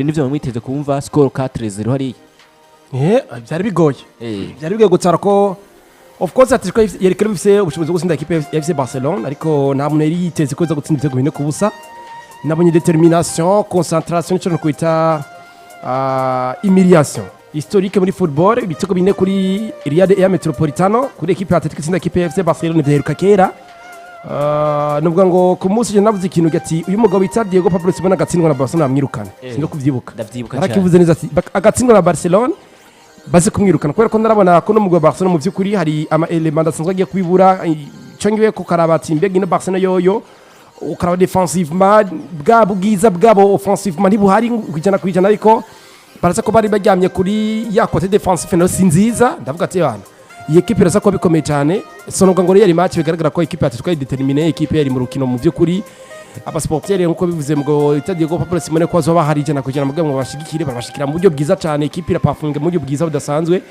nivyo mwiteze kumva score 4-0 hari byari bigoye gutsara ko of course Atletico yari kare bifise ubushobozi bwo gutsinda equipe ya FC Barcelona ariko nta muntu yari yiteze ko iza gutsinda ibitego bine ku busa nabonye determination concentration cyo kwita humiliation historique muri football ibitego bine kuri Riyad Air Metropolitano kuri equipe ya Atletico itsinda equipe ya FC Barcelona byaheruka kera nubwo ngo ku munsi je navuze ikintu gati uyu mugabo bita Diego Pablo Simeone agatsindwa na Barcelona amwirukana singo kuvyibuka arakivuze neza ati agatsindwa na Barcelona baze kumwirukana kubera ko narabona ko no mugabo Barcelona mu vyukuri hari ama element asanzwe agiye kubibura cyongiwe ko karabati mbega ino Barcelona yoyo ukaraba defensivement bwabo bwiza bwabo offensivement ntibuhari kwijana ariko barasa ko bari bajyamye kuri ya côté defensif no sinziza ndavuga ati bana iyi equipe irasa ko bikomeye cyane sonobwa ngo yari match bigaragara ko equipe yatitwa determiner equipe yari mu rukino mu vyukuri abasportiere nkuko bivuze ngo Diego Pablo Simeone ko azoba hari jana kujana mu bwabo bashigikire barashikira mu buryo bwiza cyane equipe irapafunga mu buryo bwiza budasanzwe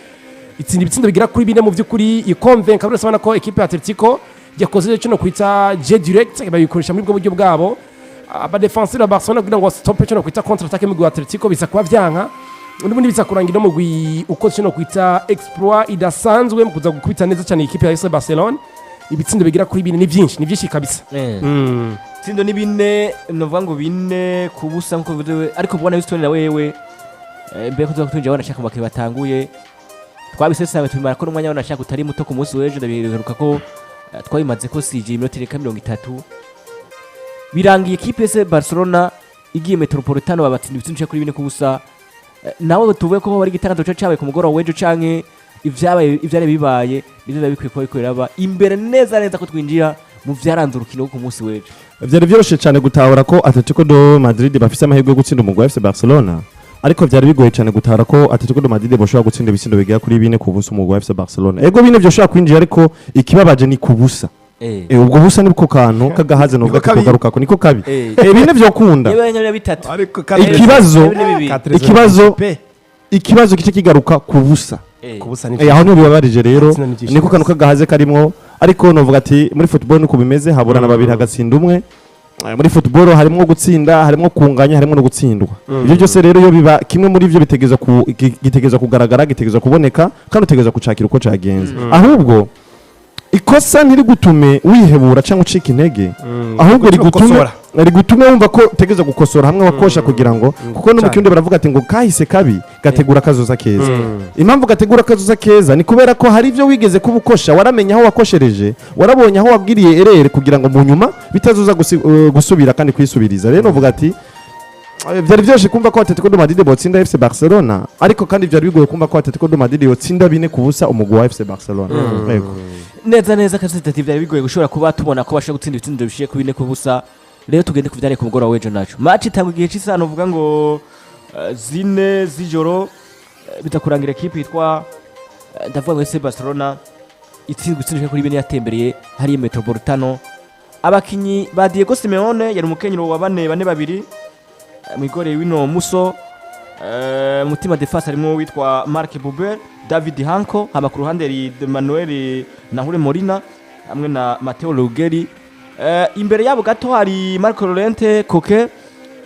itsinda ibitsindo bigira kuri bine mu vyukuri ikonvenka bose bana ko equipe ya Atletico yakoze cyo no kwita jet direct bayikoresha muri bwo buryo bwabo aba defenseur ba Barcelona kugira ngo stop cyo no kwita contre attaque mu Atletico bisa kuba vyanka ubundi bisa kurangira mu uko cyo no kwita exploit idasanzwe mu kuza gukubita neza cyane equipe ya FC Barcelona ibitsindo bigira kuri bine ni byinshi kabisa tsindo ni bine novuga ngo bine kubusa nko bivuze ariko ubona Houston na wewe mbere ko tuzakutunja wana shaka bakiri batanguye twabisesa tumara ko umwanya wana shaka utari muto ku munsi w'ejo ndabiheruka ko twabimaze ko CJ iminota 30 birangiye equipe ya Barcelona igiye Metropolitano babatsinda ibitsindo kuri bine kubusa nawe tuvuye ko bari gitanga cyo cyabaye ku mugoroba w'ejo canke ivyari bibaye nivyo bikwiye ko bikorera imbere neza ko twinjira mu vyaranze urukino ku munsi w'ejo vyari vyoroshe cyane gutahura ko Atletico de Madrid bafise amahirwe yo gutsinda umugwi wa FC Barcelona ariko vyari bigoye cyane gutahura ko Atletico de Madrid boshobora gutsinda ibitsindo bigira kuri bine ku busa umugwi wa FC Barcelona ego bine vyoshobora kwinjira ariko ikibabaje ni ku busa ubwo busa nibwo kantu kagahaze no gakugaruka ko niko kabi bine vyo kunda ikibazo kice kigaruka ku busa aho no bibabarije rero niko kantu kagahaze karimwo ariko novuga ati muri football nuko bimeze haburana babiri hagatsinda umwe muri football harimo gutsinda harimo kunganya harimo no gutsindwa ibyo byose rero yo biba kimwe muri ivyo gitegeza kugaragara gitegeza kuboneka kandi utegeza kucakira uko cagenze ahubwo ikosa ntiri gutume wihebura cyangwa ucika intege ahubwo rigutume wumva ko tegeza gukosora hamwe wakosha kugira ngo kuko no mu kirundi baravuga ati ngo kahise kabi gategura kazoza keza impamvu gategura kazoza keza ni kubera ko hari ivyo wigeze kubukosha waramenya aho wakoshereje warabonye aho wabwiriye erere kugira ngo mu nyuma bitazoza gusubira kandi kwisubiriza rero novuga ati byari byose kumva ko Atletico de Madrid botsinda FC Barcelona ariko kandi byari bigoye kumva ko Atletico de Madrid yotsinda bine kubusa umugwi wa FC Barcelona neza kasitati byari bigoye gushobora kuba tubona ko bashaka gutsinda ibitsindo bishiye ku bine kubusa rero tugende kuvyare ku mugoroba w'ejo naco match itangwa igihe cy'isano uvuga ngo zine z'ijoro bitakurangira equipe yitwa ndavuga ngo FC Barcelona itsinzwe ibitsindo kuri bine yatembereye hari Metropolitano abakinyi ba Diego Simeone yari umukenyero wa bane babiri mwigore wino Muso mutima defense harimo witwa Marc Buber David Hanko hama ku ruhande ri Manuel Nahure Molina hamwe na Matteo Lugeri imbere yabo gato hari Marco Llorente Koke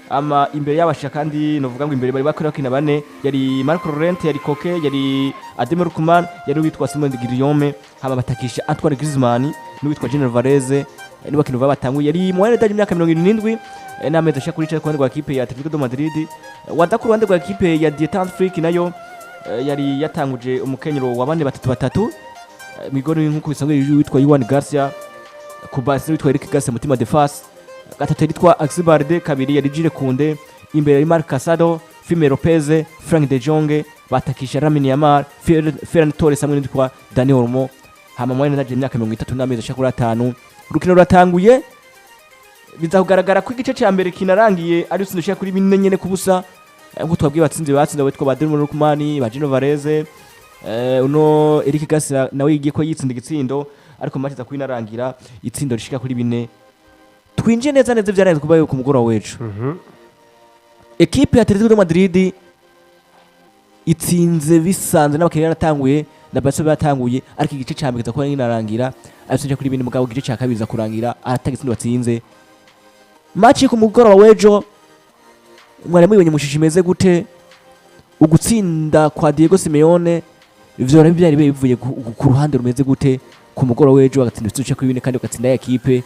ama imbere yabasha kandi novuga ngo imbere bari bakorera kina bane yari Marco Llorente yari Koke yari Ademir Kuman yari witwa Simon de Guillaume hama batakisha Antoine Griezmann n'uwitwa General Varese ni bakino batanguye yari mu wenda y'imyaka 77 n'amezi ashaka kuri cyane kwa equipe ya Atletico de Madrid wadakuru wande kwa equipe ya Dietant Freak nayo yari yatanguje umukenyero wa bane batatu migori nkuko bisanzwe witwa Juan Garcia kubasi witwa Eric Garcia mutima defense gatatu yitwa Axibarde kabiri yari Jire Kunde imbere ya Marc Casado Fime Lopez Frank de Jong batakisha Lamine Yamal Ferran Torres hamwe n'itwa Dani Olmo hama mwene naje imyaka 30 n'amezi ashaka kuri 5 urukino ruratanguye bizakugaragara ko igice cya mbere kinarangiye ari usindishya kuri bine nyene kubusa ngo twabwiye batsinze witwa Badr Rukmani ba Gino Varese uno Eric Garcia nawe yigiye ko yitsinda igitsindo ariko match za kwinarangira itsindo rishika kuri bine twinje neza byaranze kubaye ku mugoroba w'ejo equipe ya Atletico de Madrid itsinze bisanzwe n'abakiriya natanguye na Barcelona batanguye ariko igice cya mbere kuba inarangira abisije kuri bine mugabo igice cya kabiri za kurangira atagitsindo batsinze match ku mugoroba w'ejo mwari mubonye mushusho imeze gute ugutsinda kwa Diego Simeone ivyo byari bivuye ku ruhande rumeze gute ku mugoro w'ejo agatsinda ibitsuce kuri bine kandi ugatsinda ya equipe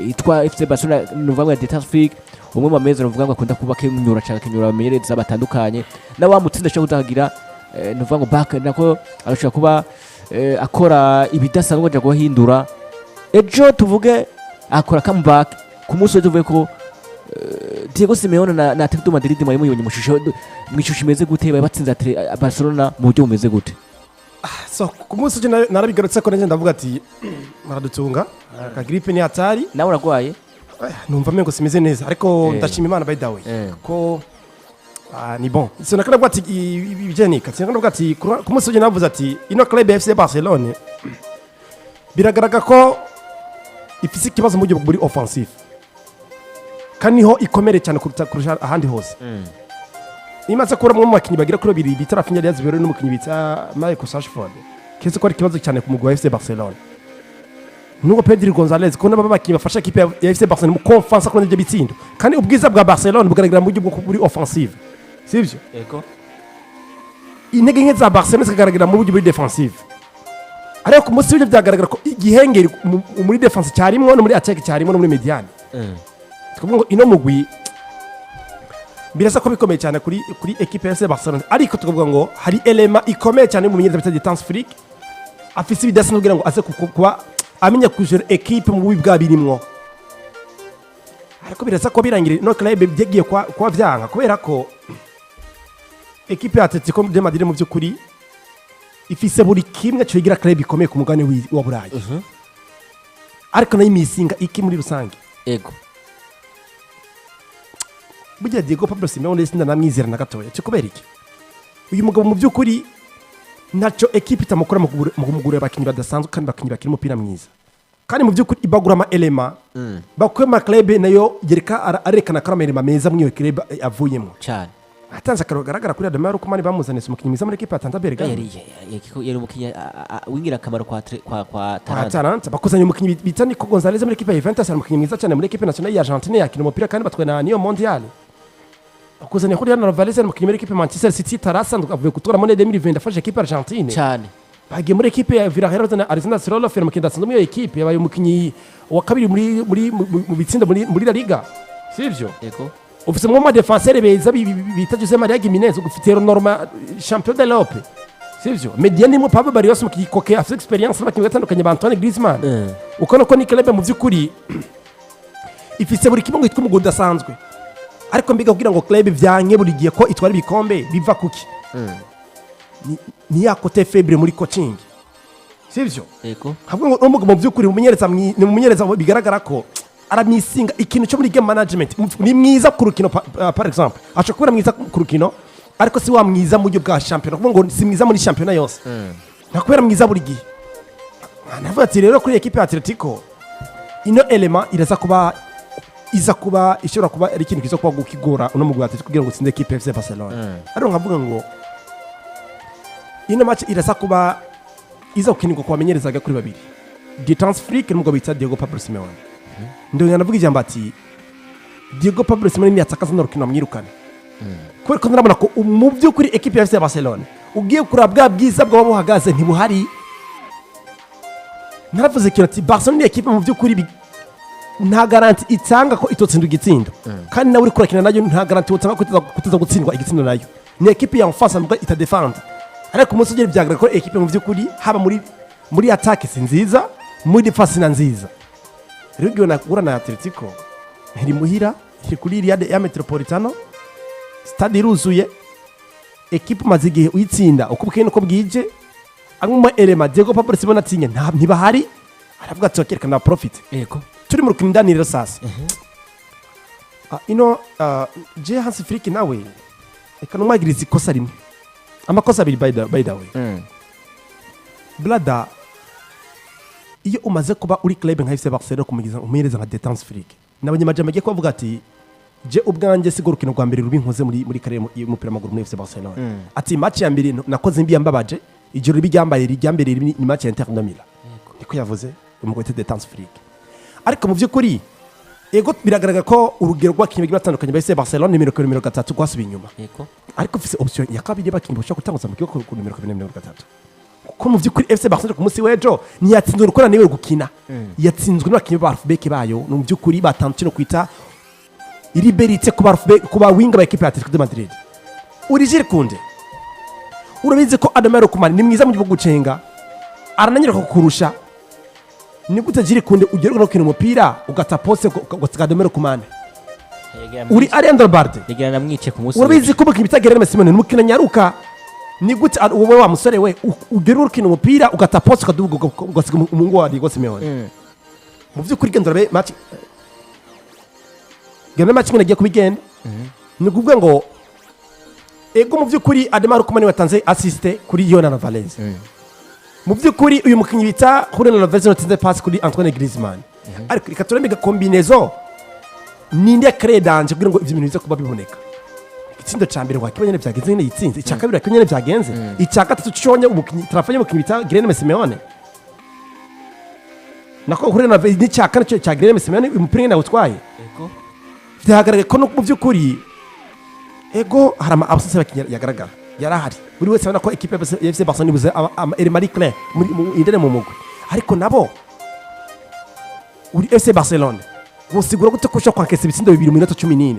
itwa FC Barcelona nuvuga Detasfik umwe mu meza nuvuga ngo akunda kuba kenyura cyane kenyura bamenyereza batandukanye na wa mutsinda cyo kudagira nuvuga ngo back nako arashaka kuba akora ibidasanzwe aje guhindura ejo tuvuge akora comeback ku munsi tuvuye ko Diego Simeone na Atletico Madrid mwari muyibonye mwishusho imeze gute batsinze Barcelona mu buryo bumeze gute so ku munsi uje narabigarutse ko nje ndavuga ati maradutunga ka gripe ni hatari nawe uragwaye numva mengo simeze neza ariko ndashima Imana by the way ko ni bon so nakanavuga ati ibijenika nakanavuga ati ku munsi uje navuze ati ino club FC Barcelona biragaragara ko ifise ikibazo mu buryo buri offensive kandi ho ikomere cyane kurusha ahandi hose imaze kubura mu makinyi bagira kuri babiri bitarafinya rya zibero n'umukinyi bita Michael Rashford kese ko ari kibazo cyane ku mugwa wa FC Barcelona nuko Pedri Gonzalez ko naba bakinyi bafasha equipe ya FC Barcelona mu confiance ko n'ibyo bitsindo kandi ubwiza bwa Barcelona bugaragara mu buryo buri offensive sivyo eko intege nke za Barcelona zikagaragara mu buryo buri defensive ariko ku munsi w'ibyo byagaragara ko igihengeri muri defense cyarimo no muri attack cyarimo no muri mediane ngo ino mugwi birasa ko bikomeye cyane kuri equipe ya FC Barcelona ariko tukavuga ngo hari element ikomeye cyane mu menyereza bita Distance Freak afise ibidasa n'ubwira ngo aze kuba amenya kujera equipe mu bubi bwa birimwo ariko birasa ko birangire no club byegiye kwa vyanga kubera ko equipe ya Atletico Madrid mu byukuri ifise buri kimwe cyo igira club ikomeye ku mugane wa Burayi ariko nayo misinga iki muri rusange ego burya Diego Pablo Simeone sinda namwizera na gatoya cyo kubera iki uyu mugabo mu byukuri naco equipe itamukora mu kumugurira abakinyi badasanzwe kandi bakinyi bakiri umupira mwiza kandi mu byukuri ibagura ama element bakwema club nayo yereka arekana karamera meza mu iyo club avuyemo cyane atanze akagaragara kuri Adama Ruko mani bamuzane umukinyi mwiza muri equipe atanta Berga yari umukinyi wingira akamaro kwa Taranta bakuzanye umukinyi bita Nico Gonzalez muri equipe ya Juventus umukinyi mwiza cyane muri equipe nationale ya Argentine yakina umupira kandi batwena niyo mondial bakuzanye kuri Real Valles umukinyi muri equipe Manchester City tarasanzwe avuye gutora muri 2020 afashe equipe Argentine cyane bagiye muri equipe ya Villarreal na Arsenal Sirolo firma kinda sanzwe muri equipe yabaye umukinyi wa kabiri mu bitsinda muri La Liga sivyo eko ufise mu defenseur beza bita Jose Maria Gimenez ugufite Norma champion d'Europe sivyo mediane mu Pablo Barrios mu kikoke afite experience bakinyi batandukanye ba Antoine Griezmann ukono ko ni club mu vyukuri ifise buri kimwe ngitwa umugondo asanzwe ariko mbiga kugira ngo club vyanke buri giye ko itwara ibikombe biva kuki ni ya côté faible muri coaching sivyo eko habwo ngo umugabo mu vyukuri umumenyereza bigaragara ko aramisinga ikintu cyo muri game management ni mwiza ku rukino par exemple acha kubera mwiza ku rukino ariko si wa mwiza mu buryo bwa champion ngo si mwiza muri champion yose nakubera mwiza buri gihe navuga ati rero kuri equipe ya Atletico ino element iza kuba ishobora kuba ari ikintu kizo kuba gukigora uno mugwi Atletico kugira ngo utsinde equipe FC Barcelona ariko nkavuga ngo ino match irasa kuba iza gukinirwa ku bamenyerezaga kuri babiri Distance Freak n'umugabo bita Diego Pablo Simeone ndio yanavuga ijambo ati Diego Pablo Simeone ni atakaza n'urukino amwirukana kubera ko ndarabona ko mu by'ukuri equipe ya FC Barcelona ugiye kurabwa bwiza bwo buhagaze ntibuhari naravuze ko ati Barcelona ni equipe mu by'ukuri nta garanti itanga ko itotsinda igitsindo kandi nawe uri kurakina nayo nta garanti utanga ko kutaza gutsindwa igitsindo nayo ni equipe ya enfance mbwa itadefendre ariko umunsi ugere byagaragara ko equipe mu by'ukuri haba muri attaque si nziza muri defense na nziza rero giye nakura na Atletico iri muhira iri kuri Riyad ya Metropolitano stade iruzuye equipe mazigihe uyitsinda ukubwiye nuko bwije amwe element Diego Pablo Simeone atinya ntibahari aravuga ati okerekana profit eko turi mu rukino ndanira sasa ino je Hans Flick nawe ekanumagiriza ikosa rimwe amakosa abiri by the way blada iyo umaze kuba uri club nka FC Barcelona kumugiza umuhereza nka Distance Freak n'abanyamajambo agiye kuvuga ati je ubwanjye sigo rukino rwa mbere rubinkoze muri kare y'umupira w'amaguru muri FC Barcelona ati match ya mbere nakoze mbi yambabaje ijoro ribyambaye ryambere ni match ya Inter de Milan niko yavuze umugwete Distance Freak ariko mu byukuri ego biragaragara ko urugero rw'abakinnyi bagiye batandukanye ba FC Barcelona nimero 23 gwasubiye inyuma ariko ufise option ya kabiri y'abakinnyi bashobora gutanguza mu kigo ku nimero 23 kuko mu by'ukuri FC Barcelona ku munsi w'ejo ntiyatsinzwe gukora niwe gukina yatsinzwe n'abakinnyi ba Rafbeke bayo no mu by'ukuri batandukanye no kwita iriberitse ku ba winga ba equipe ya Atletico Madrid Urigire Kunde urabizi ko Adamero Kumani ni mwiza mu gihugu gucenga arananyira kukurusha ni gute Jire Kunde ugeruka no kina umupira ugata poste ugata Adamero Kumani uri Ariandro Barde yegera namwice ku munsi urabizi ko bakina bitagera na Simone n'umukina nyaruka ni gute wowe wa musore we ugeruka kina umupira ugata poste ukaduga ugasiga umungu wa Diego Simeone mu by'ukuri genda rabe match genda match ngene agiye kubigenda ni kuvuga ngo ego mu by'ukuri Ademar Kumani watanze assiste kuri Yona Alvarez mu by'ukuri uyu mukinnyi bita Julian Alvarez watsinze pass kuri Antoine Griezmann ariko reka turembe combinaison ninde ya danger kugira ngo ivyo bintu bize kuba biboneka itsindo ca mbere wakibonye ne byagenze nyine yitsinze icya kabiri wakibonye ne byagenze icya gatatu cyonye umukinnyi trafanye umukinnyi bita Guilherme Simeone nako Julian Alvarez ni cya kane cya Guilherme Simeone umupira nawe utwaye ego byagaragaye ko no mu by'ukuri ego harama abasase bakinya yagaragara yarahari buri wese abona ko equipe ya FC Barcelona ibuze Marie Claire indene mu mugwi ariko nabo uri FC Barcelona bosigura gute ko ushaka kwankesa ibitsindo 2 mu minota 14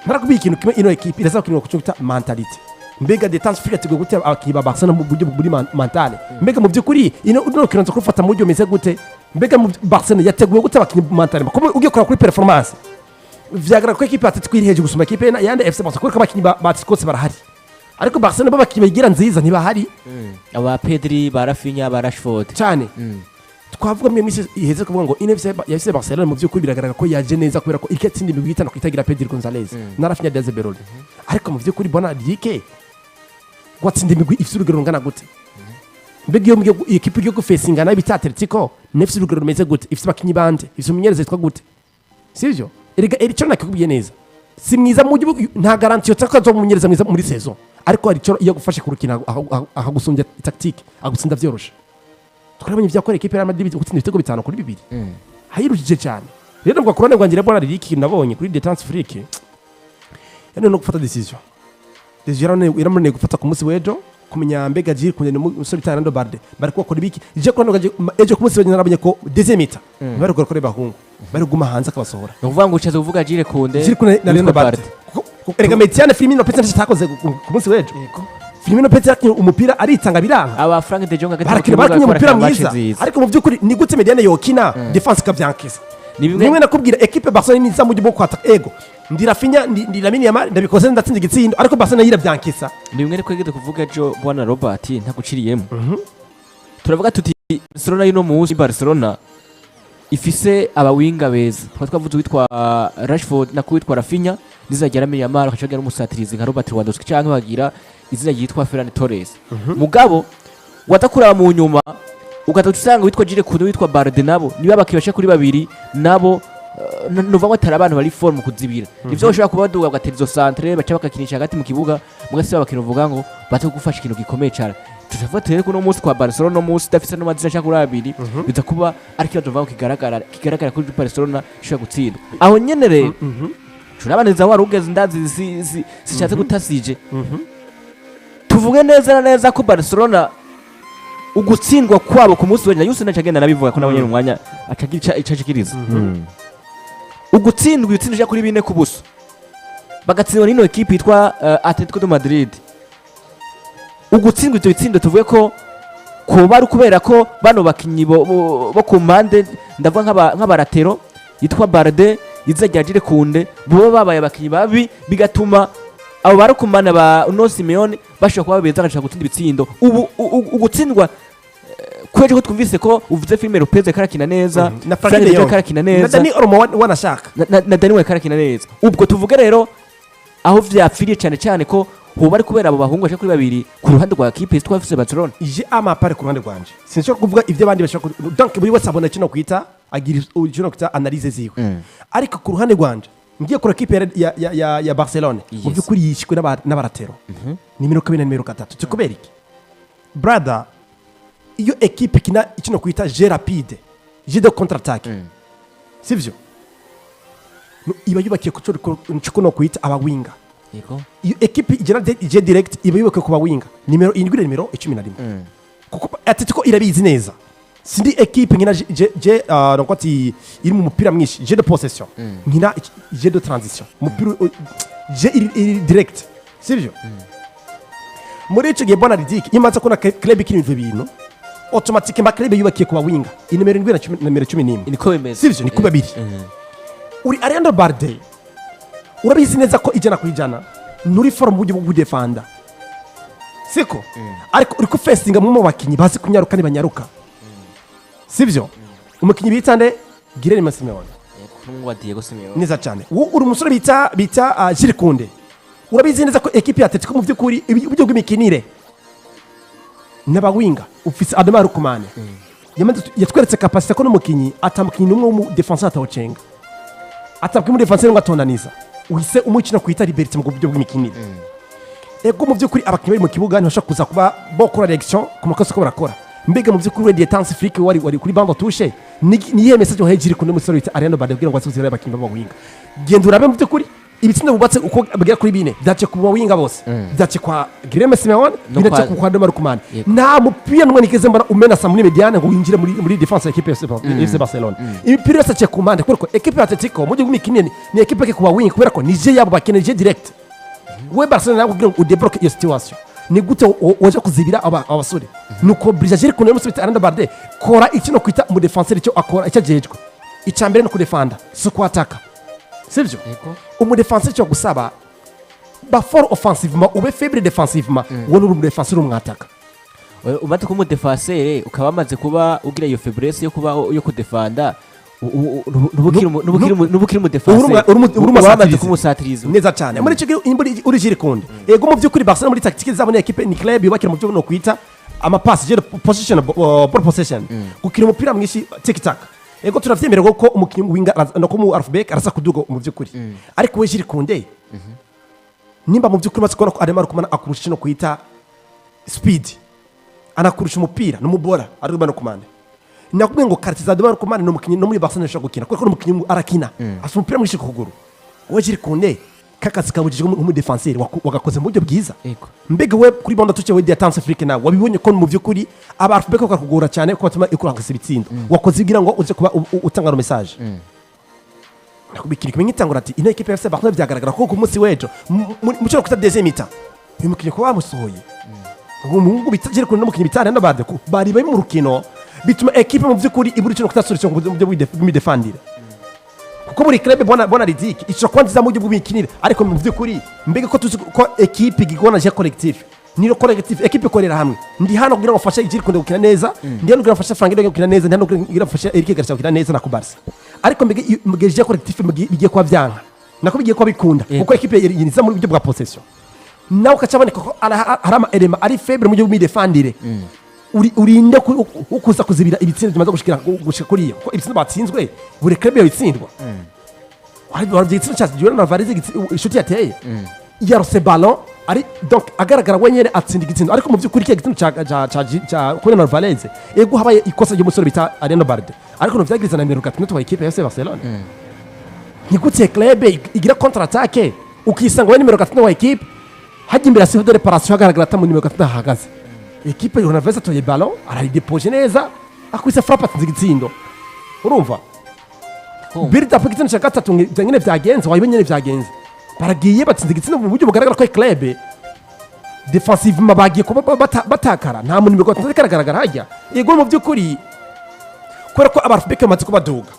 narakubiye ikintu kimwe ino equipe iraza kukinwa kucyuta mentality mbega détente free atigo gute abakinnyi ba Barcelona mu buryo buri mentale mbega mu by'ukuri ino kiranza kurufata mu buryo meze gute mbega mu Barcelona yateguye gute abakinnyi mentale ko ugiye kora kuri performance vyagaragara ko equipe Atletico iri hejuru gusumba equipe yandi FC Barcelona ko abakinnyi ba Atletico barahari ariko Barcelona babakinnyi bagira nziza ntibahari aba Pedri ba Rafinha ba Rashford cyane twavuga mu minsi iheze kuvuga ngo FC Barcelona mu by'ukuri biragaragara ko yaje neza kubera ko ikatsinda imigwi itanu kwitagira Pedri Gonzalez na Rafinha de Zebelol ariko mu by'ukuri bona Dike gwatsinda imigwi ifite urugero rungana gute mbega iyo mu equipe yo gufesinga na bita Atletico nefite urugero rumeze gute ifite abakinnyi bande ifite umunyereza yitwa gute sivyo erega icyo nakikubiye neza si mwiza mu gihugu nta garantiyo cyakazo umunyereza mwiza muri saison ariko hari cyo iyo gufashe kurukina ahagusumbya tactique agutsinda vyorosha twarabonye vyakora equipe ya Madrid gutsinda ibitego 5 kuri 2 hayirujije cyane rero ngo kurone rwangira bona ririki nabonye kuri détente free yani no gufata decision iramune gufata ku munsi w'ejo kumenya mbega Jire Kunde n'umusore bita Arando Barde bari ko kora ibiki je ko ejo ku munsi w'ejo narabonye ko dezemita bari ko kora bahungu bari guma hanze akabasohora uvuga ngo ucaze uvuga Jire Kunde na Arando Barde erega Metiane Firmino Petse ntitakoze ku munsi w'ejo Firmino Petse umupira aritanga biranga aba Frank de Jong agati barakina umupira mwiza ariko mu by'ukuri ni gute Mediane yokina defense kabyankisa nimwe nakubwira equipe Barcelona ni zamu gibo kwata ego ndi Rafinha ndi Lamine Yamal ndabikoze ndatsinze igitsindo ariko Barcelona yirabyankisa ni bimwe kwegede kuvuga jo bwana Robert ntaguciriyemo turavuga tuti Barcelona y'ino munsi Barcelona ifise abawinga beza twavuze witwa Rashford na kuwitwa Rafinha nizagera Lamine Yamal akacagira umusatirizi nka Robert Lewandowski cyangwa bagira izina yitwa Ferran Torres mugabo watakura mu nyuma ugatusanga witwa Jire Kunde witwa Barde nabo niba bakibasha kuri babiri nabo nuva ngo atari abantu bari form kuzibira ivyo bashobora kubaduga ugatera centre baca bakakinisha hagati mu kibuga mugasi babakina uvuga ngo baze gufasha ikintu gikomeye cyane tuzafatira rero kuno munsi kwa Barcelona no munsi dafise no mazina cyangwa urabiri biza kuba ari kibazo vuga kigaragara kuri Barcelona ishobora gutsinda aho nyene rero tunabaneza wa rugeze ndazi sicatse gutasije tuvuge neza na neza ko Barcelona ugutsindwa kwabo ku munsi w'ejo yose nacagenda nabivuga ko nabonye umwanya acagira icacikiriza ugutsindwa utsindije kuri 4 ku buso bagatsindwa n'ino equipe yitwa Atletico Madrid ugutsindwa icyo gitsindo tuvuye ko bari kubera ko bano bakinyi bo ku mpande ndavuga nk'abaratero yitwa Barde izajya Jire Kunde bo babaye abakinyi babi bigatuma abo barakumana ba Uno Simeone bashaka kuba beza gashaka gutsinda ibitsindo ugutsindwa kweje ko twumvise ko uvuze filme Lopez karakina neza na Frank de Jong karakina neza na Dani Olmo wanashaka na Dani karakina neza ubwo tuvuge rero aho vyapfiriye cyane ko ho bari kubera abo bahungu bashaka kuri babiri ku ruhande rwa equipe yitwa FC Barcelona je amapare ku ruhande rwanje sinshobora kuvuga ivyo abandi bashaka donc buri wese abona kino kwita agira kino kwita analyse ziwe ariko ku ruhande rwanje ngiye kuri equipe ya Barcelona mu byukuri yishikwe n'abaratero ni nimero 2 na nimero 3 tukubera iki brother iyo equipe kina ikino kwita jeu rapide jeu de contre attaque sivyo iba yubakiye ku no kwita abawinga yego iyo equipe igera je direct iba yubakiye ku bawinga nimero 11 kuko Atletico irabizi neza sindi equipe nkina je donc ati iri mu mupira mwinshi je de possession nkina je de transition mupira je iri direct sivyo muri ico gihe bona ridiki imanza kuna club ikiri ibintu automatiquement club yubakiye ku bawinga inimero 7 na nimero 11 niko bimeze sivyo niko babiri uri Ariana Barde urabizi neza ko ijana ku ijana nuri form buryo bwo defenda siko ariko uri ku facing mu bakinyi bazi kunyaruka ni banyaruka sivyo umukinyi bitande Guilherme Simeone kumwa Diego Simeone neza cyane uri umusore bita Jirikunde urabizi neza ko equipe ya Atletico mu byukuri uburyo bw'imikinire n'abawinga ufise Adama Rukumane yatweretse capacité ko n'umukinyi atamukinyi numwe mu defenseur atawcenga atabwe mu defenseur ngo atondaniza uhise umukino kwita liberté mu buryo bw'imikinire ego mu byukuri abakinyi bari mu kibuga ntibashaka kuza kuba bokora reaction ku makosa ko barakora mbega mu byukuri we détente frique wari kuri bande touche ni ye message hejiri ku n'umusore wita Ariana Barde kugira ngo asuzire abakinyi b'abawinga genda urabe mu byukuri ibitsinda bubatse uko bagera kuri bine byace ku bawinga bose byace kwa Guilherme Simeone binace ku Adama Rukumane nta mupira numwe nikeze mbara umena sa muri mediane ngo winjire muri defense ya equipe FC Barcelona imipira yose ace ku mande kuko equipe ya Atletico mu gihe mikinini ni equipe ke ku bawinga kubera ko nije yabo bakeneje direct we Barcelona nabwo kugira ngo udebloque iyo situation ni gute waje kuzibira abasore nuko Bigiye kunera musubita Ariana Barde kora ikino kwita mu defenseur icyo akora icyajejwe icambere no kudefenda so kwataka sivyo umudefenseur cyo gusaba ba fort offensivement ube faible défensivement wone uri umudefenseur umwataka umaze ko umudefenseur ukaba amaze kuba ugira iyo faiblesse yo kuba yo kudefenda nubukiri umudefenseur uri kumusatiriza neza cyane muri cyo uri Jirikunde ego mu byukuri Barcelona muri tactique zabo ni equipe ni club yubakira mu byo no kwita ama pass je position ball possession gukira umupira mwinshi tic tac ego turavyemera ko umukinyi winga no ko mu Alfbeck arasa kuduga mu byukuri ariko we Jirikunde nimba mu byukuri matsikora ko Adama Rukumana akurusha no kwita speed anakurusha umupira n'umubora Adama Rukumana nakubwiye ngo karite za Adama Rukumana no mukinyi no muri Barcelona ashaka gukina kuko no mukinyi arakina asa umupira mwinshi ku kuguru we Jirikunde kakazi kabujije mu defenseur wagakoze mu buryo bwiza mbega we kuri bande touche we détente frique nawe wabibonye ko mu byukuri aba Alfbeck bakakugora cyane ko batuma ikurangasa ibitsindo wakoze igira ngo uze kuba utanga message nakubikira kimenye tangura ati ino equipe ya FC Barcelona byagaragara ko ku munsi wejo mu cyo kuta deuxième mi-temps uyu mukinyi ko bamusohoye umuntu bitagire ko n'umukinyi bitane no bade ko bari bari mu rukino bituma equipe mu byukuri iburi cyo kuta solution mu buryo bw'imidefendire kuko muri club bona ridiki ico kwandiza mu buryo bw'imikinire ariko mu byukuri mbega ko tuzi ko equipe gigona je collectif niro collectif equipe korera hamwe ndi hano kugira ngo fashe Jirikunde gukina neza ndi hano kugira ngo fashe Frank gukina neza ndi hano kugira ngo fashe Eric Garcia gukina neza na kubarsa ariko mbega je collectif bigiye kwa byanka nako bigiye kwa bikunda kuko equipe yiniza muri buryo bwa possession nawe ukacaboneka ko harama element ari faible mu buryo bw'imidefendire urinde ukuza kuzibira ibitsinda bimaze gushika kuri iyo ko ibitsinda batsinzwe buri club yabitsindwa ari igitsina cya Julian Alvarez inshuti yateye yarose ballon ari donc agaragara wenyene atsinda igitsina ariko mu byukuri cya gitsina cya Julian Alvarez ego habaye ikosa ry'umusore bita Ariana Barde ariko no vyagiriza na nimero 6 wa equipe ya FC Barcelona ni gute club igira contre attaque ukisanga we nimero 6 wa equipe hajya imbere asiho de reparation agaragara atamu nimero 6 hahagaze equipe Julian Alvarez atoye ballon arayidepose neza akwise frappe atsinze igitsindo urumva birida po igitsina cya gatatu nyine vyagenze wayibenye vyagenze baragiye batsinze igitsina mu buryo bugaragara ko club defensivement bagiye kuba batakara nta muntu nimero 6 karagaragara hajya yego mu byukuri kubera ko abarfbeke bamaze kubaduga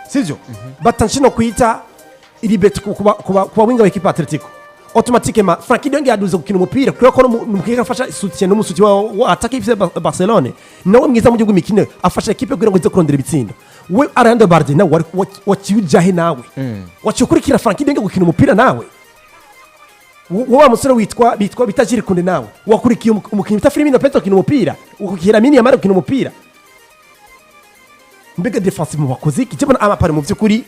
sivyo batanshino kwita ilibet kuba winga wa equipe Atletico automatiquement Frankie de Jong yaduze gukina umupira kubera ko n'umukinnyi afasha soutien n'umusuti wa attaque FC Barcelona nawe mwiza mu gihugu imikino afasha equipe kugira ngo ize kurondera ibitsindo we Ariana Barde nawe wakiujahe nawe wachukurikira Frankie de Jong gukina umupira nawe wa musore witwa bita Jirikunde nawe wakurikiye umukinnyi bita Firmino Pedro gukina umupira ukukira mini yamara gukina umupira mbega defensive wakoze iki cyabona amapare mu byukuri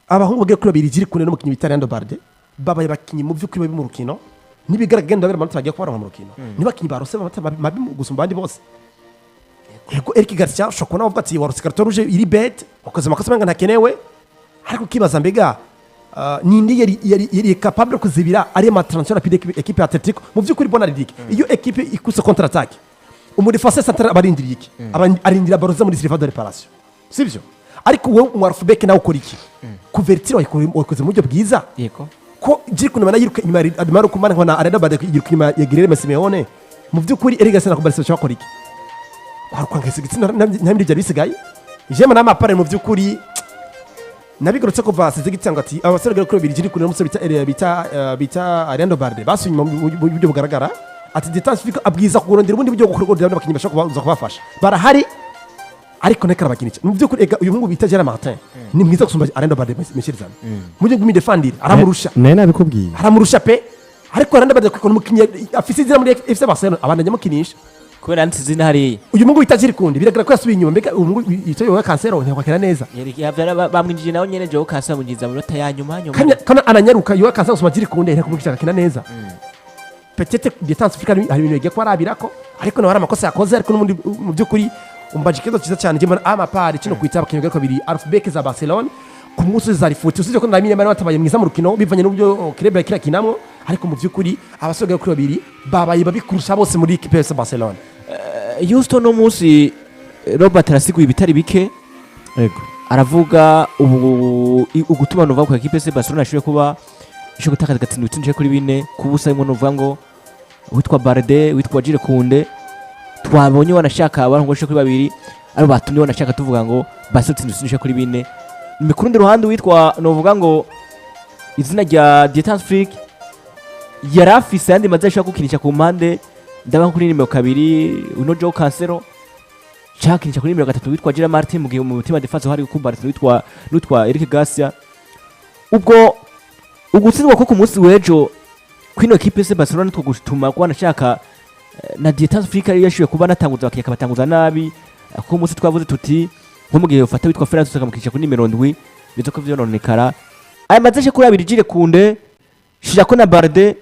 abahungu bagiye kuri babiri Jirikunde n'umukinnyi bita Ariana Barde babaye bakinyi mu byukuri babi mu rukino nibigaragenda bari manota bagiye kubaronka mu rukino nibakinyi barose mabi gusumba abandi bose yego Eric Garcia shoko navuga ati warose karton rouge iri bête ukoze amakosa menga ntakenewe ariko kibaza mbega nindi yari capable kuzibira ari ma transition rapide equipe ya Atletico mu byukuri bona Ligue iyo equipe ikuse contre attaque umudefense central abarindiriye iki arindira baroza muri surface de réparation sibyo ariko wowe umwarfubek nawe ukora iki kuvertira wakoze mu buryo bwiza yego ko jiri kunamana yiruka inyuma adimaro kumana nkona arenda bade yiruka inyuma ya Guilherme Simeone mu byukuri erega sena kubarisa cyakora iki warukangese gitsina ntamiri bya bisigaye jema n'amapare mu byukuri nabigorotse ko vasize gitsanga ati abasore kuri biri kunira muso bita Arendo Barde basunyuma mu buryo bugaragara ati detansifico abwiza kugorondera ubundi buryo gukorwa n'abakinyi bashaka kubafasha barahari ariko nekara bakinyica mu byukuri ega uyu mungu bita Jera Martin ni mwiza gusumba Arendo Barde meshirizana mu gihe gumidefandira aramurusha naye nabikubwiye aramurusha pe ariko Arendo Barde kwikona umukinyi afise izina muri FC Barcelona abandanya mukinisha kubera nti zina hari uyu mungu bita Jirikundi biragira ko yasubiye inyuma mbega uyu mungu yitoye wa Cancelo ntikwakira neza yavyara bamwinjije nawe nyene Joe Cancelo munjiza mu rota ya nyuma kana ananyaruka yo Cancelo gusuma Jirikundi ntikumukira kina neza peut-être défense africaine hari ibintu yagiye ko arabirako ariko nawe amakosa yakoze ariko n'umundi mu byukuri umbaje kizo cyiza cyane je amapari kino kwita abakinyi kabiri Alfabek za Barcelona ku munsi zari futi usije ko ndamine bari batabaye mwiza mu rukino bivanye n'ubyo Club kira kinamwo ariko mu byukuri abasogera kuri babiri babaye babikurusha bose muri equipe ya Barcelona Houston no munsi Robert arasiguye ibitari bike yego aravuga ugutuma nova ku equipe ya Barcelona ashobora kuba isho gutakaza gatsindu tsinje kuri bine kubusa imwe novuga ngo witwa Barde witwa Jirikundi twabonye wanashaka abantu ngo kuri babiri ari batumye wanashaka tuvuga ngo Barcelona tsinje kuri bine imikurundi ruhande witwa novuga ngo izina rya Dietan Flick yarafise yandi maze ashaka gukinisha ku mpande ndaba kuri nimero 2 uno Joe Cancelo chakinisha kuri nimero 3 witwa Jera Martin mu gihe mu mutima defense hari ku Barcelona witwa Eric Garcia ubwo ugutsindwa ko ku munsi wejo kwino equipe ya Barcelona two gutuma kwa nashaka na Dietan Flick yashiwe kuba natanguza bakiyaka batanguza nabi ko munsi twavuze tuti nko mu gihe ufata witwa Ferran tukamukisha kuri nimero 7 bizo ko vyononekara aya mazeshe kuri abiri Jirikundi shira ko na Barde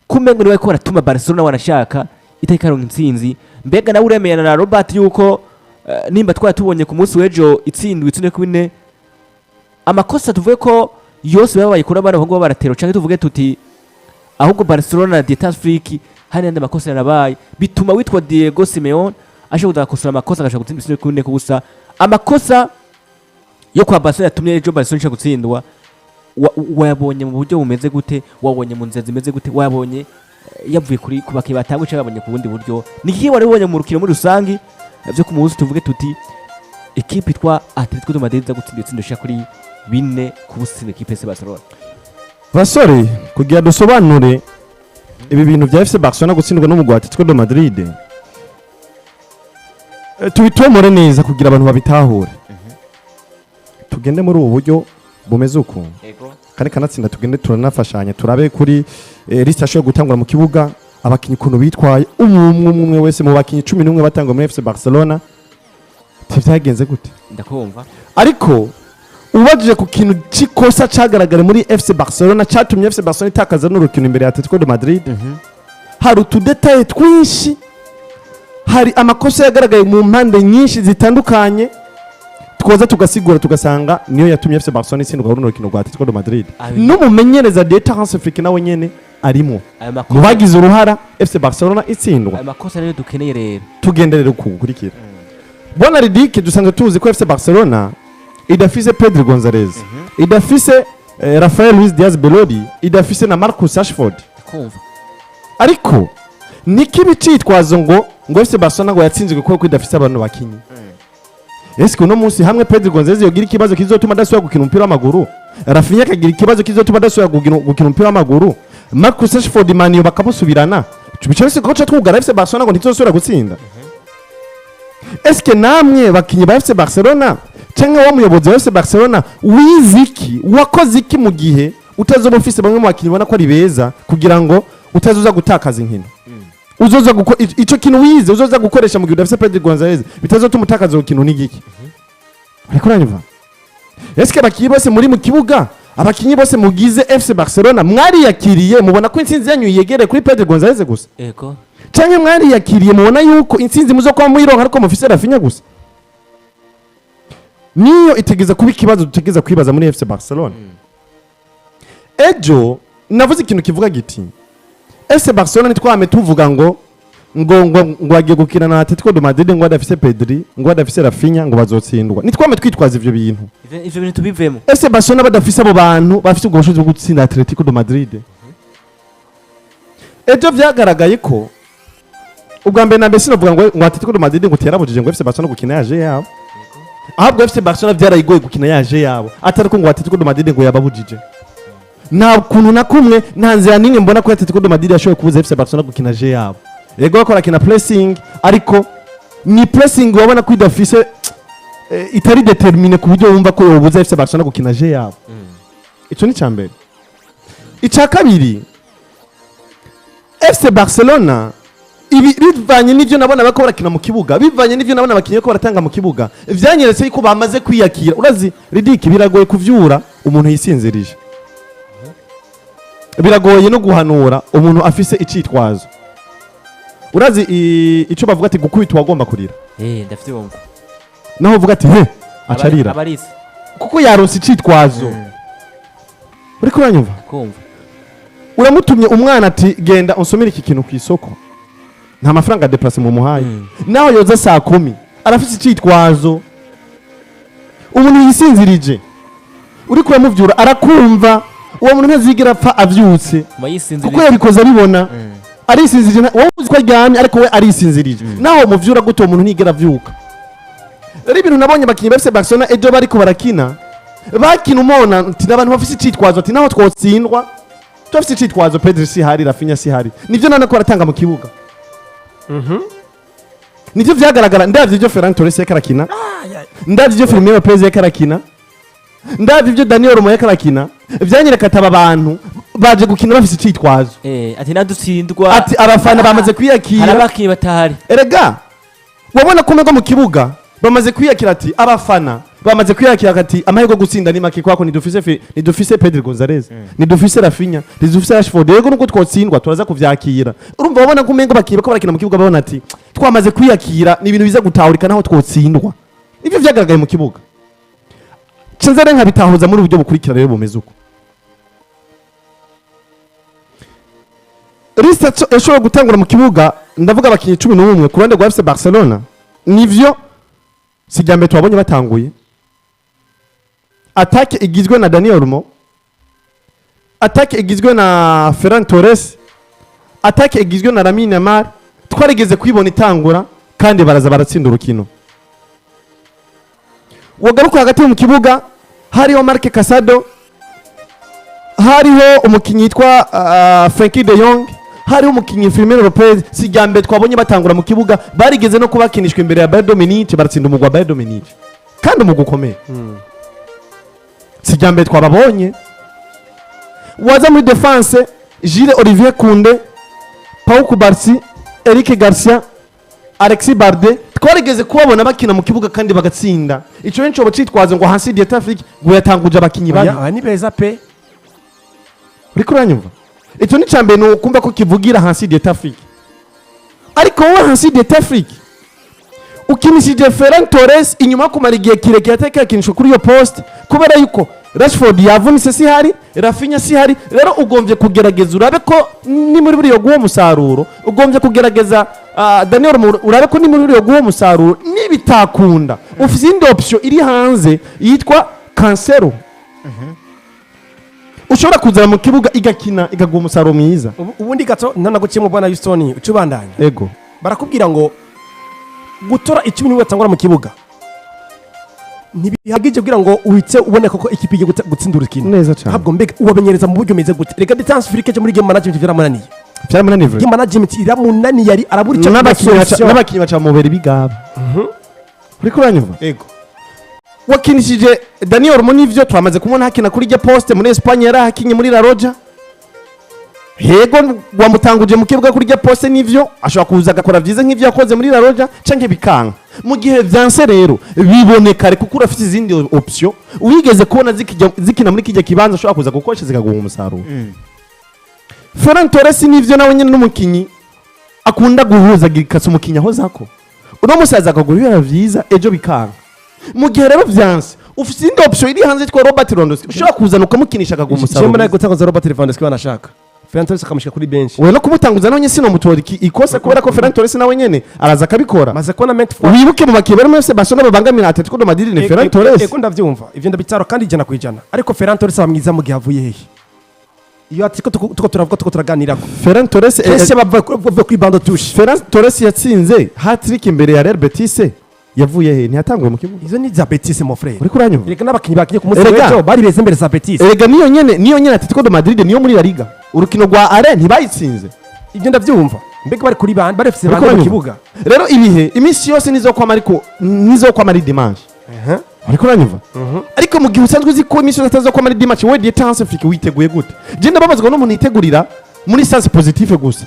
kumengo niwe ko baratuma Barcelona wanashaka itakaronka intsinzi mbega nawe uremeyana na Robert yuko nimba twatubonye ku munsi wejo itsindwe ku bine amakosa tuvuye ko yose babaye kuri abana bahungu baratero canke tuvuge tuti ahubwo Barcelona na Dietan Flick hari andi makosa yarabaye bituma witwa Diego Simeone ashobora gukosora amakosa agashaka gutsindwa ku bine kubusa amakosa yo kwa Barcelona yatumye ejo Barcelona gutsindwa wayabonye mu buryo bumeze gute wabonye mu nzira zimeze gute wabonye yavuye kuri kubaki batangwe cyangwa babonye ku bundi buryo niki wari ubonye mu rukino muri rusangi byo ku munsi tuvuge tuti equipe twa Atletico Madrid za gutsinda itsindisha kuri bine kubusina equipe ya Barcelona basore kugira dusobanure ibi bintu bya FC Barcelona gutsindwa n'umugwa Atletico Madrid tubitomore neza kugira abantu babitahure tugende muri ubu buryo bumeze uko kandi kanatsinda tugende turanafashanya turabe kuri liste ashobora gutangwa mu kibuga abakinyi kuno bitwaye umwe wese mu bakinyi 11 batangwa muri FC Barcelona tivyagenze gute ndakumva ariko ubajije ku kintu cikosa cagaragara muri FC Barcelona catumye FC Barcelona itakaza n'urukino imbere ya Atletico de Madrid hari utudetaye twinshi hari amakosa yagaragaye mu mpande nyinshi zitandukanye twoza tugasigura tugasanga niyo yatumye FC Barcelona itsindwa runo rukino rwa Atletico de Madrid n'umumenyereza Dietan Flick nawe nyene arimo mu bagize uruhara FC Barcelona itsindwa aya makosa rero dukeneye rero tugenderere kugukurikira bona Ridike dusanzwe tuzi ko FC Barcelona idafise Pedro Gonzalez idafise Rafael Luis Diaz Belodi idafise na Marcus Rashford kumva ariko nikibi citwazo ngo FC Barcelona ngo yatsinzwe kuko idafise abantu bakinyi Eske uno munsi hamwe Pedro Gonzalez yogira ikibazo kizotuma adasubira gukina umupira w'amaguru Rafinha kagira ikibazo kizotuma adasubira gukina umupira w'amaguru Marcus Rashford maniyo bakabusubirana bice ko twugara FC Barcelona ngo ntizosubira gutsinda Eske namwe bakinyi ba FC Barcelona cyangwa wa muyobozi wa FC Barcelona wiziki wakoze iki mu gihe utazoba ufise bamwe mu bakinyi ubona ko ari beza kugira ngo utazoza gutakaza inkino uzoza ico kintu wize uzoza gukoresha mu gihe udafise Pedro Gonzalez bitazotuma utakaza ikintu n'igiki ariko uranyumva eske abakinyi bose muri mu kibuga abakinyi bose mugize FC Barcelona mwari yakiriye mubona ko intsinzi yanyu yegere kuri Pedro Gonzalez gusa ego cyangwa mwari yakiriye mubona yuko intsinzi muzo kwa muyironka ariko mufise Rafinha gusa niyo itegeza kuba ikibazo dutegeza kwibaza muri FC Barcelona. Ejo navuze ikintu kivuga giti FC Barcelona nitwame tuvuga ngo wagiye gukina na Atletico Madrid ngo adafise Pedri ngo adafise Rafinha ngo bazotsindwa. Nitwame twitwaza ivyo bintu. Ivyo bintu tubivemo. FC Barcelona badafise abo bantu bafise ubwo bushobozi bwo gutsinda Atletico Madrid. Ejo vyagaragaye ko ubwa mbere na mbere sinovuga ngo Atletico Madrid ngo terabujije ngo FC Barcelona gukina yaje yabo. Ahabwo FC Barcelona vyarayigoye gukina yaje yabo. Atari ko ngo Atletico Madrid ngo yababujije. Nta kuntu na kumwe nta nzira nimwe mbona ko Atletico Madrid yashoboye kubuza FC Barcelona gukina yaje yabo. Yego bakora kina pressing ariko ni pressing wabona ko idafise itari determine ku buryo wumva ko yobuza FC Barcelona gukina yaje yabo. Ico ni cyambere. Ica kabiri FC Barcelona bivanye n'ivyo nabona bako barakina mu kibuga, bivanye n'ivyo nabona bakinye ko baratanga mu kibuga, vyanyeretse ko bamaze kwiyakira. Urazi ridiki biragoye kuvyura umuntu yisinzirije, biragoye no guhanura umuntu afise icitwazo. Urazi ico bavuga ati gukubita wagomba kurira, ndafite wumva naho uvuga ati he acarira kuko yaronse icitwazo. Uri kuranyumva? Kumva uramutumye umwana ati genda unsomere iki kintu ku isoko, nta mafaranga deplace mu muhaye, naho yoza saa 10 arafise icitwazo. Umuntu yisinzirije uri kuramuvyura arakumva, uwo muntu ntazigira apfa avyutse kuko yabikoze abibona. Arisinzirije wowe uzi ko aryamye ariko we arisinzirije, naho muvyura gute umuntu ntigera avyuka. Rero ibintu nabonye bakinyi bafise Barcelona ejo bariko barakina bakina umona ati n'abantu bafise icitwazo ati naho twotsindwa tufise icitwazo. Pedri si hari, Rafinha si hari, nivyo nana ko aratanga mu kibuga. Nivyo vyagaragara. Ndavye ivyo Ferran Torres yakarakina, ndavye ivyo Firmino Lopez yakarakina, ndavye ivyo Daniel Olmo yakarakina, vyanyereka ati aba bantu baje gukina bafise icitwazo. Ati nadutsindwa, ati abafana bamaze kwiyakira, harabaki batahari. Erega wabona kumego mu kibuga bamaze kwiyakira, ati abafana bamaze kwiyakira ati amahirwe gutsinda ni make kwako nidufise Pedri Gonzalez, nidufise Rafinha, nidufise Rashford. Yego nuko twotsindwa turaza kuvyakira. Urumva wabona kumengo bakiba ko barakina mu kibuga babona ati twamaze kwiyakira, ni ibintu biza gutahurika naho twotsindwa. Nivyo vyagaragaye mu kibuga. Cenzare nka bitahuza muri uburyo bukurikira rero bumeze uko. Lista eshobora gutangura mu kibuga, ndavuga abakinyi 11 ku ruhande rwa FC Barcelona. Nivyo sijambe twabonye batanguye. Attaque igizwe na Daniel Olmo, attaque igizwe na Ferran Torres, attaque igizwe na Lamine Yamal. Twarigeze kwibona itangura kandi baraza baratsinda urukino. Wagaruka hagati mu kibuga hariho Marc Casado, hariho umukinyi yitwa Frenkie de Jong, hariho umukinyi Firmino Lopez. Sijambe twabonye batangura mu kibuga barigeze no kubakinishwa imbere ya Bayern Munich, baratsinda umugwa Bayern Munich kandi umugwa ukomeye. Sijambe twababonye. Waza muri defense Gilles Olivier Koundé, Pau Kubarsi, Eric Garcia, Alexis Bardet. Twarigeze kubabona bakina mu kibuga kandi bagatsinda. Ico nco bacitwaze ngo hasi Dieta Afrique ngo yatanguje abakinyi babi. Ni beza pe. Uri kuranyumva? Ico ni cambe no kumva ko kivugira hasi Dieta Afrique. Ariko wowe hasi Dieta Afrique ukinishije Ferran Torres inyuma kumara igihe kirekire atekekinishwa kuri iyo poste kubera yuko Rashford yavunitse si hari, Rafinha si hari. Rero ugomvye kugerageza urabe ko ni muri buriyo guho musaruro, ugomvye kugerageza Daniel urabe ko ni muri buriyo guho musaruro. Nibitakunda ufise indi option iri hanze yitwa Cancelo, ushobora kuzana mu kibuga igakina igaguha umusaruro mwiza. Ubundi gato nanaguciye mu bwana Houston ucubandanya. Ego barakubwira ngo gutora 10 niwe atangura mu kibuga ntibihagije kugira ngo uhitse ubone ko ikipe igiye gutsindura ikintu neza cyane. Habwo mbega uwamenyereza mu buryo meze gute? Reka distance frike muri game management viramunaniye. Game management iramunaniye, yari arabura icyo n'abakinyi baca mu bere bigaba. Uri kuranyumva? Ego wakinishije Daniel Olmo nivyo twamaze kumubona hakina kuri je poste muri Espagne, yari hakinye muri La Roja. Hego wamutanguje mu kibuga kuri je poste nivyo ashobora kuza agakora vyiza nk'ivyo yakoze muri La Roja canke bikanka. Mu gihe vyanse rero biboneka kuko urafite izindi option wigeze kubona zikina muri kijya kibanza ashobora kuza gukoresha zikaguha umusaruro. Ferran Torres nivyo nawe nyene n'umukinyi akunda guhuza gikatsa umukinyi aho zako uno musaza akagura ibintu vyiza ejo bikanka. mu gihe rero vyanse ufite indi option iri hanze twa Robert Lewandowski ushobora kuzana ukamukinisha akagumusaba cyemba nayo gutanga Robert Lewandowski banashaka Ferran Torres akamushika kuri bench we no kumutanguza nawe nyine sino mutori ikose kubera ko Ferran Torres nawe nyene araza akabikora maze kubona ment wibuke mu bakiye barimo FC Barcelona babangamira Atletico Madrid ni Ferran Torres eko ndavyumva ivyo ndabitaro kandi ijana kwijana ariko Ferran Torres abamwiza mu gihe avuye hehe iyo Atletico tuko turavuga tuko turaganirako Ferran Torres ese bava kuri bando touche Ferran Torres yatsinze hat-trick imbere ya Real Betis yavuye he ntiyatanguye mu kibuga izo ni za Betis mon frère uri kuranyumva reka n'abakinyi bakinye ku munsi w'ejo bari beze imbere za Betis erega niyo nyene Atletico Madrid niyo muri La Liga urukino rwa Are ntibayitsinze ibyo ndavyumva mbega bari kuri bande barefise bande mu kibuga rero ibihe iminsi yose nizokwama ariko nizokwama ari dimanche ariko uranyumva ariko mu gihe usanzwe uzi ko iminsi yose atazokwama ari dimanche we diye chance Afrique witeguye gute je ndababazwa n'umuntu yitegurira muri sens positive gusa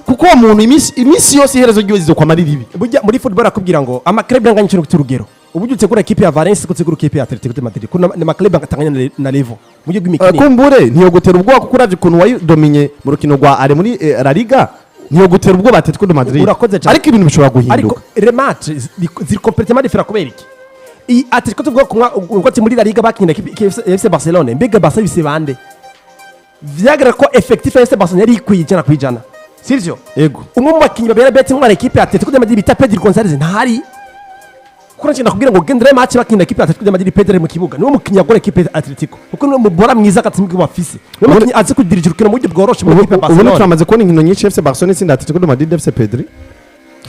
kuko uwo muntu iminsi yose iherezo ryiwe zizokwama ari ribi burya muri football akubwira ngo amaklub anganya cyo kurugero uburyo utegura equipe ya Valence ko utegura equipe ya Atletico Madrid kuna amaklub atanganya na level buryo bw'imikino kumbure niyo gutera ubwoba kuko uravye ukuntu wayidominye mu rukino rwa Are muri La Liga niyo gutera ubwoba Atletico Madrid ariko ibintu bishobora guhinduka ariko les matchs ziri complètement différent kubera iki i Atletico tuvuga ko muri La Liga bakinira FC Barcelona mbega Barca bise bande vyagira ko effectif FC Barcelona yari kwijana kwijana sivyo ego umwe mu bakinyi babera bete mu equipe ya Atletico Madrid bita Pedro Gonzalez ntari kuna cyenda kubwira ngo gendere match bakinira equipe ya Atletico Madrid Pedro mu kibuga niwo mukinyi yagora equipe ya Atletico kuko no mubora mwiza katsimwe bafise niwo mukinyi azi kudirija urukino mu buryo bworoshe mu equipe ya Barcelona ubu turamaze kubona inkino nyinshi FC Barcelona itsinda Atletico Madrid FC Pedro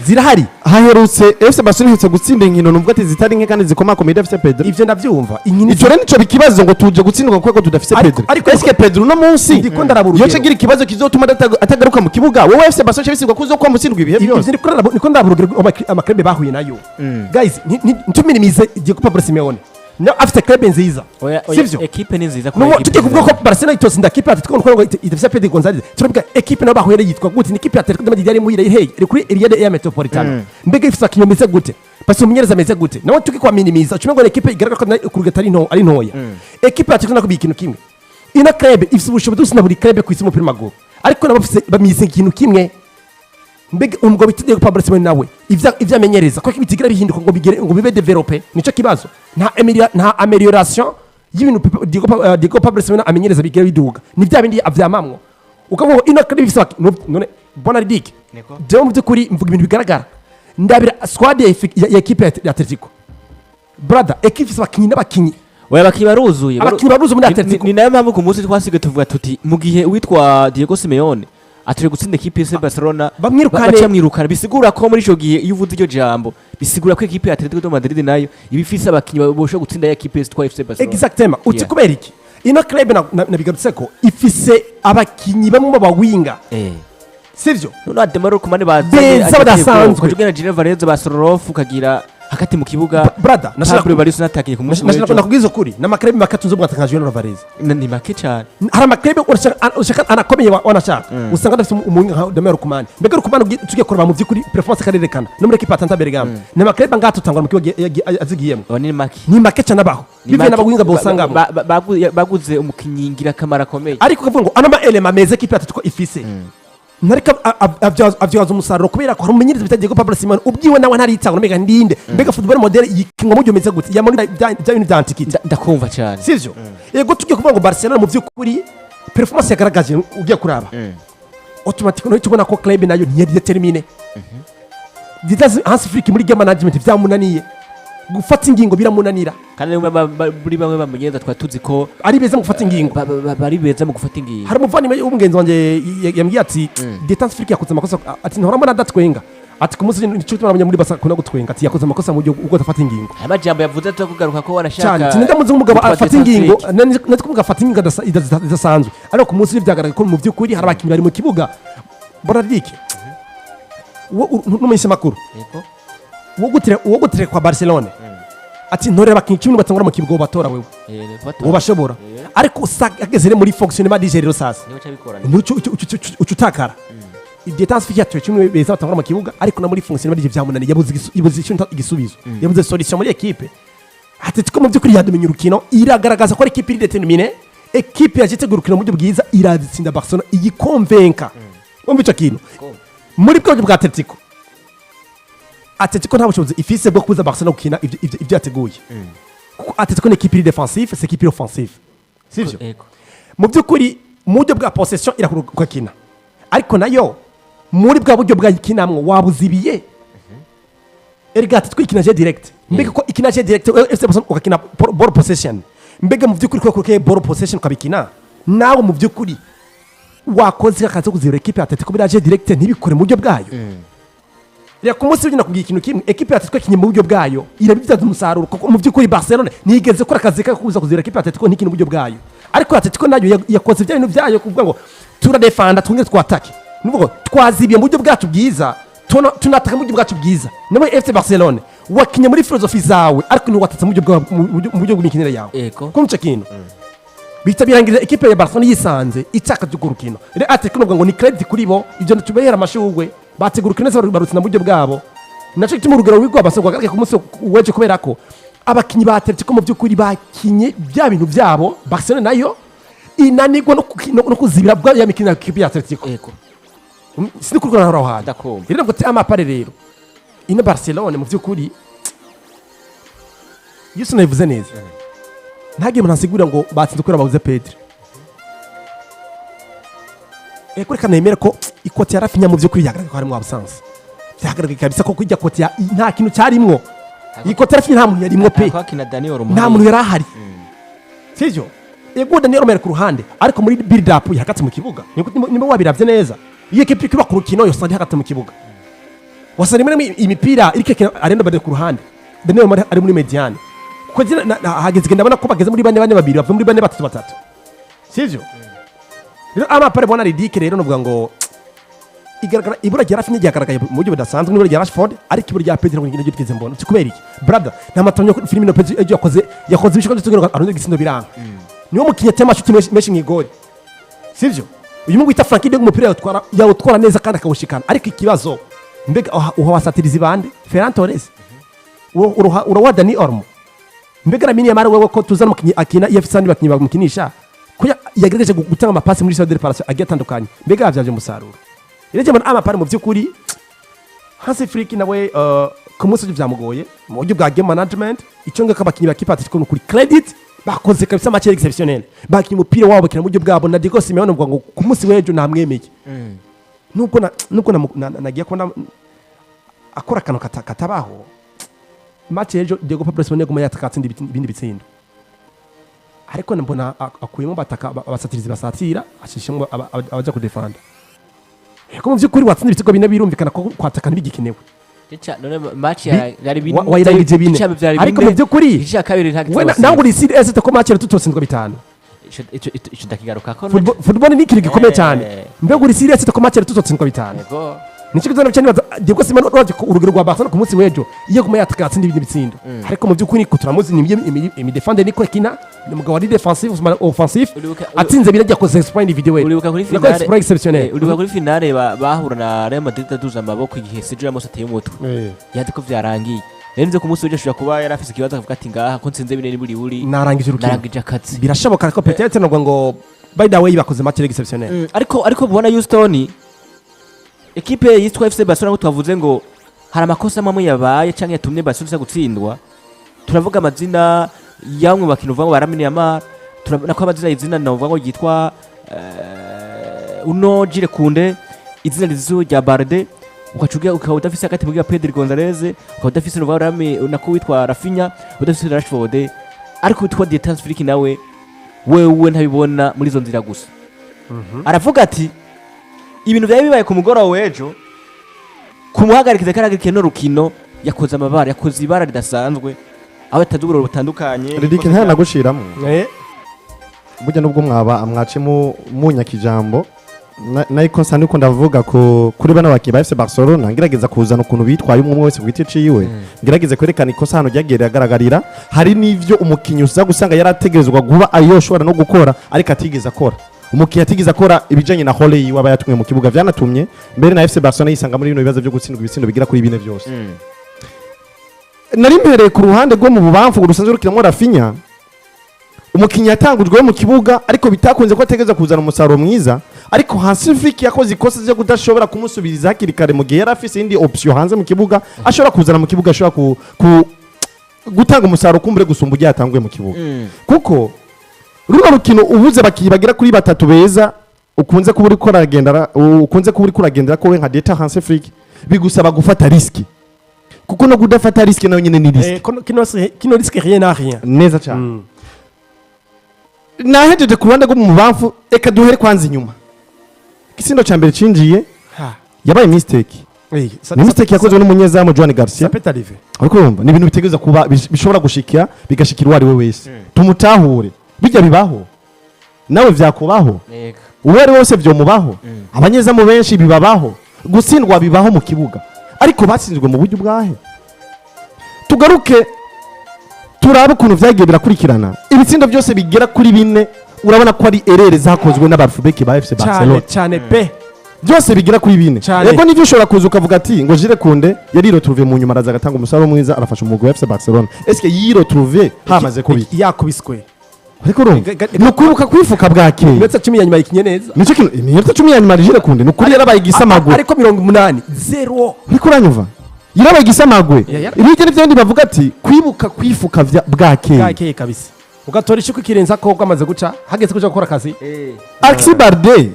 zirahari haherutse FC Barcelona hitse gutsinda inkino numva ati zitari nke kandi zikomakomeye FC Pedro ivyo ndavyumva inkino icyo rero nico bikibazo ngo tuje gutsindwa kuko tudafise Pedro ariko eske Pedro no munsi ndiko ndarabura yo cegira ikibazo kizotuma atagaruka mu kibuga wowe FC Barcelona bisirwa kuzo kwa mutsindwa ibihe byose niko ndarabura amakrebe bahuye nayo guys ntuminimize Diego Pablo Simeone no afite club nziza sivyo equipe ni nziza kwa equipe tugiye kuvuga ko Barcelona itosinda equipe Atletico ngo idafise Pedro Gonzalez turabika equipe no bahuye yitwa gute ni equipe ya Atletico Madrid yari muhira hey iri kuri Ria de Metropolitano mbega ifisa kinyomeze gute basi umunyereza meze gute nawe tuki kwa minimiza ucumengo equipe igaragara ko kurugata ari ntoya equipe ya Atletico nako bikintu kimwe ina club ifise ubushobozi usina buri club ku isi mu primago ariko nabo bamize ikintu kimwe mbega umugabo bitudiye ko Pablo Simeone nawe ivya amenyereza ko bitigira bihinduka ngo bibe developer nico kibazo nta amelioration y'ibintu Diego Pablo Simeone amenyereza bigira biduga ni bya bindi avyamamwo ukavuga ino kandi bifisa none Bonardic je mu byukuri mvuga ibintu bigaragara ndabira squad ya equipe ya Atletico brother equipe bakinyi n'abakinyi oya bakinyi baruzuye muri Atletico ni nayo mpamvu ku munsi twasige tuvuga tuti mu gihe witwa Diego Simeone atuje gutsinda equipe ya Barcelona bamwirukana bisigura ko muri ico gihe iyo uvuze iryo jambo bisigura ko equipe ya Atletico Madrid nayo ibifise abakinyi bosho gutsinda ya equipe ya FC Barcelona exactement uti kubera iki ino club nabigarutse ko ifise abakinyi bamwe bawinga sivyo none ademaro kumane beza badasanzwe kujugena Gene Varese Barcelona kagira hakati mu kibuga brother nashaka bari sunatakiye ku munsi w'ejo nakubwiza ukuri n'amakrebe makatunzo bwatanga Gene Varese ni make cyane hari amakrebe urashaka anakomeye wanashaka usanga dafite umuntu nka Demero Kumane mbega Rukumane tugiye kureba mu by'ukuri performance karerekana no muri equipe atanta Bergamo n'amakrebe ngato tangwa mu kibuga azigiyemo ni make cyane abaho bivye n'abawinga bosangamo baguze umukinyi ngira kamara komeye ariko kavuga ngo anama element meze equipe atatuko ifise narika avyaza umusaruro kubera ko hari umumenyereza bita Diego Pablo Simeone ubwiwe nawe ntaritanga mbega ndinde mbega football model yikinwa mu byomeze gute ya muri bya bintu bya antikite ndakumva cyane sivyo yego tugiye kuvuga ngo Barcelona mu by'ukuri performance yagaragaje ugiye kuraba automatically no tubona ko club nayo ntiyari determine ditazi Hans Flick muri game management vyamunaniye gufata ingingo biramunanira kandi buri bamwe bamenyeza twatuzi ko ari beza mu gufata ingingo bari beza mu gufata ingingo hari umuvandimwe w'umugenzi wanje yambwiye ati Hans Flick yakoze amakosa ati ntoramo nadatwenga ati ku munsi n'icyo tumenya muri basa kuna gutwenga ati yakoze amakosa mu ubwo afata ingingo aya majambo yavuze tukugaruka ko wanashaka cyane ndamuze umugabo afata ingingo natwe kumugabo afata ingingo idasanzwe ariko ku munsi byagaragaye ko mu by'ukuri hari abakinnyi bari mu kibuga Bonardic n'umuhise makuru uwo gutire kwa Barcelona ati ntorera abakinnyi 10 batangura mu kibuga batora wewe ubashobora ariko usageze muri fonctionnement d'igérero sasa ucutakara Hans Flick yatuye 10 beza batangura mu kibuga ariko na muri fonctionnement d'ivyo vyamunani yabuze igisubizo yabuze solution muri equipe Atletico mu by'ukuri yadumenye urukino iragaragaza ko equipe iri determine equipe yagitegura urukino mu buryo bwiza irazitsinda Barcelona iyikonvenka umva ico kintu muri bwo bwa Atletico Atletico nta bushobozi ifise bwo kuza Barcelona gukina ivyo yateguye kuko Atletico ni équipe défensive c'est équipe offensive sivyo mu by'ukuri mu buryo bwa possession irakuruka kina ariko nayo muri bwa buryo bwa kinamwo wabuzibiye erega Atletico ikinaje direct mbega ko ikinaje direct FC Barcelona ukakina ball possession mbega mu by'ukuri ko kuruke ball possession ukabikina nawe mu by'ukuri wakoze akazi kuzira equipe Atletico biraje direct ntibikore mu buryo bwayo reka ku munsi w'igina kugira ikintu kimwe equipe Atletico ikinye mu buryo bwayo irabibyaza umusaruro kuko mu by'ukuri Barcelona nigeze gukora akazi ko kuza kuzira equipe Atletico ntikine mu buryo bwayo ariko Atletico nayo yakoze ibyo bintu byayo kuvuga ngo turadefanda twongere twatake nuvuga twazibiye mu buryo bwacu bwiza tunataka mu buryo bwacu bwiza nawe FC Barcelona wakinye muri philosophy zawe ariko ni watatse mu buryo bw'imikinire yawe kumce kintu bita birangirira equipe ya Barcelona yisanze itaka ry'urukino rero Atletico nubwo ngo ni credit kuri bo ibyo tubehera amashugwe bategura neza barutse mu buryo bwabo naco gituma urugero wigwa basogwa ku munsi weje kubera ko abakinyi ba Atletico mu by'ukuri bakinye bya bintu byabo Barcelona nayo inanigwa no kuzibira bwa ya mikino ya equipe ya Atletico sindi kurwana haro hada rero ngo amapare rero ino Barcelona mu by'ukuri Yesu navuze neza ntage munasigura ngo batsinze kuri ababuze Pedro kuri kanemera ko ikoti ya Rafinha mu by'ukuri yagaragaye ko harimo abusanse byagaragaye kabisa ko kujya koti ya nta kintu cyarimwo ikoti ya Rafinha nta muntu yarimwo pe nta muntu yarahari sivyo ego Daniel Romero ku ruhande ariko muri build up yakatse mu kibuga nimba wabiravye neza iyo equipe kiba ku rukino yose ndi hakatse mu kibuga wasani muri imipira irike arenda bade ku ruhande Daniel Romero ari muri mediane kuko hageze genda bana ko bageze muri bane babiri bava muri bane batatu sivyo rero amapare bona ridike rero novuga ngo igaragara ibura rya Rafinha ryagaragaye mu buryo budasanzwe n'ibura rya Rashford ariko ibura rya Pedro ngine ryo twize mbona kubera iki brother nta matamyo filime Pedro ejo yakoze ibishiko by'utugero arunze gisindo biranga niwo mukinye tema shuti meshi ngigori sivyo uyu mu gwita Frankie de umupira yawutwara neza kandi akawushikana ariko ikibazo mbega uhawasatiriza bande Ferran Torres uruwa Dani Olmo mbega Lamine Yamal wewe ko tuzana mukinyi akina EFC bakinyi bamukinisha ko yagerageje gutanga amapasi muri Saudi Arabia agiye atandukanye mbega yavyaje umusaruro ireje mbona amapari mu by'ukuri Hansi Flick nawe ku munsi byamugoye mu buryo bwa game management icyo ngaka abakinyi ba kipe Atletico kuri credit bakoze kabisa match exceptionnel bakinyi umupira wabo bakina mu buryo bwabo na Diego Simeone ngo ku munsi w'ejo namwemeye nuko nagiye kubona akora kano katabaho match ejo Diego Pablo Simeone guma yatakatsinda ibindi bitsindo ariko mbona akuyemo bataka abasatirizi basatira ashishemo abaje kudefanda ko mu by'ukuri watsinda ibitego bine birumvikana ko kwataka ntibigikenewe none match yari bine wayirangije bine ariko mu by'ukuri ica kabiri ntagitse nangu uri serious ko match tutotsinzwe bitanu ico ndakigaruka ko football ni ikintu gikomeye cyane mbega uri serious ko match tutotsinzwe bitanu nico kizana cyane Diego Simeone urugero rwa Barcelona ku munsi w'ejo iyo kuma yatakatsinda ibindi bitsindo ariko mu by'ukuri ko turamuzi ni defender niko kina ni mugabo ari defensive offensive atsinze birajya ko explain video we uribuka kuri finale exceptionnel uribuka kuri finale bahura na Real Madrid aduza amaboko igihe Sergio Ramos ateye umutwe yati ko vyarangiye renze ku munsi w'ejo ashobora kuba yarafise ikibazo akavuga ati ngaha ko nsinze bine buri narangije urukino narangije akazi birashoboka ko peut-être ngo by the way bakoze match exceptionnel ariko bubona Houston ekipe yitwa FC Barcelona twavuze ngo hari amakosa amwe yabaye canke yatumye Barcelona gutsindwa turavuga amazina yamwe bakino vuga ngo baramine Yamal turabona ko amazina y'izina navuga ngo yitwa Uno Jire Kunde izina rizo rya Barde ukacugira ukaba udafise akati mu Pedro Gonzalez ukaba udafise Rami nako witwa Rafinha udafise Rashford ariko witwa Dietan's Flick nawe wewe ntabibona muri zo nzira gusa aravuga ati ibintu byaye bibaye ku mugoroba w'ejo kumuhagarikiza karagirike no rukino yakoze amabara yakoze ibara ridasanzwe aho atazuburo butandukanye ridike nta nagushiramo burya nubwo mwace mu nyakijambo nayiko nsani uko ndavuga ko kuri bana baki ba FC Barcelona ngerageza kuzana ukuntu bitwaye umwe wese gwiti ciwe ngerageza kwerekana ikosa hano ryagiye agaragarira hari n'ivyo umukinyi uza gusanga yarategerezwa guba ayoshobora no gukora ariko atigeze akora umukiya atigeze akora ibijanye na hole yiwe abayatumwe mu kibuga vyanatumye mbere na FC Barcelona yisanga muri bino bibazo byo gutsindwa ibitsindo bigira kuri bine byose nari mpereye ku ruhande rwo mu bubamfu rusanzwe rukiramwo Rafinha umukinnyi yatangujwe mu kibuga ariko bitakunze ko ategeza kuzana umusaruro mwiza, ariko Hansi Flick yakoze ikosa ryo kudashobora kumusubiriza hakiri kare mu gihe yari afise indi option hanze mu kibuga ashobora kuzana mu kibuga, ashobora gutanga umusaruro kumbure gusumba ugiye yatanguye mu kibuga. Kuko runo rukino ubuze bakibagira kuri batatu beza ukunze kuba uri kuragendera ko we nka Deta Hansi Flick bigusaba gufata riski, kuko no kudafata riski nayo nyine ni riski. Kino riski rien na rien. Neza cyane. Nahejeje ku ruhande rwo mu bamfu, eka duhere kwanza inyuma. Igisindo cya mbere cinjiye yabaye mistake. Ni mistake yakozwe n'umunyezamu Joan Garcia. Ariko urumva ni ibintu bitegeza kuba bishobora gushikira bigashikira uwari we wese. Tumutahure. Bijya bibaho. Nawe vyakubaho. Uwari wose vyomubaho. Abanyezamu benshi bibabaho. Gutsindwa bibaho mu kibuga. Ariko batsinzwe mu buryo bwahe. Tugaruke turabe ukuntu vyagiye birakurikirana. Ibitsindo byose bigera kuri 4 urabona ko ari erere zakozwe n'abarfubeki ba FC Barcelona. Cyane pe. Byose bigira kuri 4. Yego nivyo ushobora kuza ukavuga ati ngo Jire Kunde yari retrouvé mu nyuma araza gatanga umusaruro mwiza arafasha umugwi wa FC Barcelona. Est-ce que yiretrouvé hamaze kubi? Yakubiswe. Ariko nukuruka kwifuka bwake. Iminota 10 ya nyuma yikinye neza. Nico kintu iminota 10 ya nyuma Jire Kunde nukuri yarabaye igisamagwe. Ariko 80 ariko uranyumva? Yarabaye igisamagwe. Ibyo nivyo ndi bavuga ati kwibuka kwifuka bwake. Bwake kabisa. Ugatora ishuko kirenza ko kwamaze guca hageze kuja gukora akazi. Alexis Barde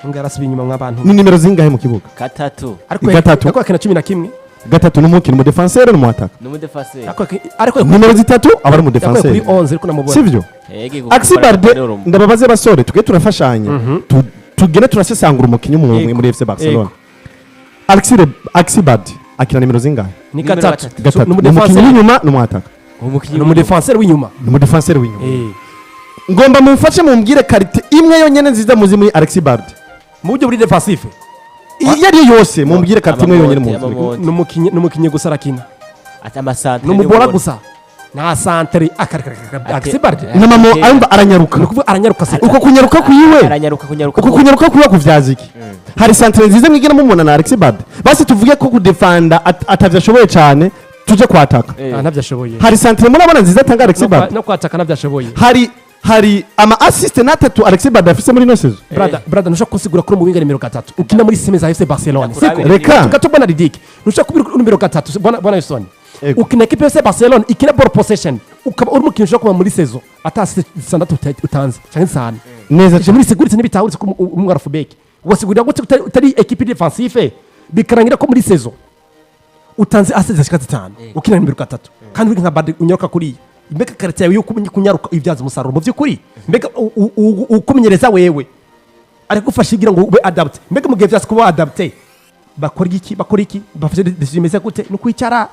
ngarasubiye inyuma mw'abantu. Ni nimero zingahe mu kibuga? 3. Ariko akina 11. 3 n'umukino mu defenseur no ataka. No mu defenseur. Ariko nimero 3 abari mu defenseur. Kuri 11 ariko namubona. Sivyo? Alexis Barde ndababaze basore tuge turafashanya. Tugene turasesangura umukinyi umwe muri FC Barcelona. Alexis Barde akina nimero zingahe? Ni 3. No mu defenseur w'inyuma no mu ataka. No mu defenseur w'inyuma. No mu defenseur w'inyuma. Ngomba mumfashe mumbwire karite imwe yonyene nziza muzi muri Alexis Barde. Mu buryo buri defensive. Yari yose mumbwire karite imwe yonyene muzi. Numukinye gusa arakina. Atama centre. Numubora gusa. Na centre Alexis Barde. Namamo ayumva aranyaruka. Nukuvuga aranyaruka se. Uko kunyaruka kuyiwe. Uko kunyaruka kuyiwe kuvyaziki. Hari centre nziza mwigena mumubona na Alexis Barde. Basi tuvuge ko kudefenda atavyashoboye cyane. Tuje kwataka. Ntavyashoboye. Hari centre murabona nziza tanga Alexis Barde. No kwataka ntavyashoboye. Hari ama assist na 3 Alexis Barde afise muri nosezo. Brother nushaka kusigura kuri umuwinga nimero 3. Ukina muri Semeza FC Barcelona. Siko reka. Tukatubona Didic. Nushaka kubira numero 3. Bwana Yusoni. Ukina equipe FC Barcelona ikina ball possession. Ukaba uri mukinyi ushaka kuba muri saison. Atasi sandatu utanze. Cyane sana. Neza muri seguritse n'ibitahuri ko umwarafubeki. Ugasigurira gute utari equipe defensive bikarangira ko muri saison. Utanze assist zishika 5. Ukina nimero 3. Kandi uri nka Barde unyoka kuri mbega karate yawe yuko kunyaruka ibyaza umusaruro mu byukuri mbega ukumenyereza wewe ari gufasha igira ngo ube adapt mbega mu gihe byase kuba adapte bakora iki bafashe desimeze gute no kwicara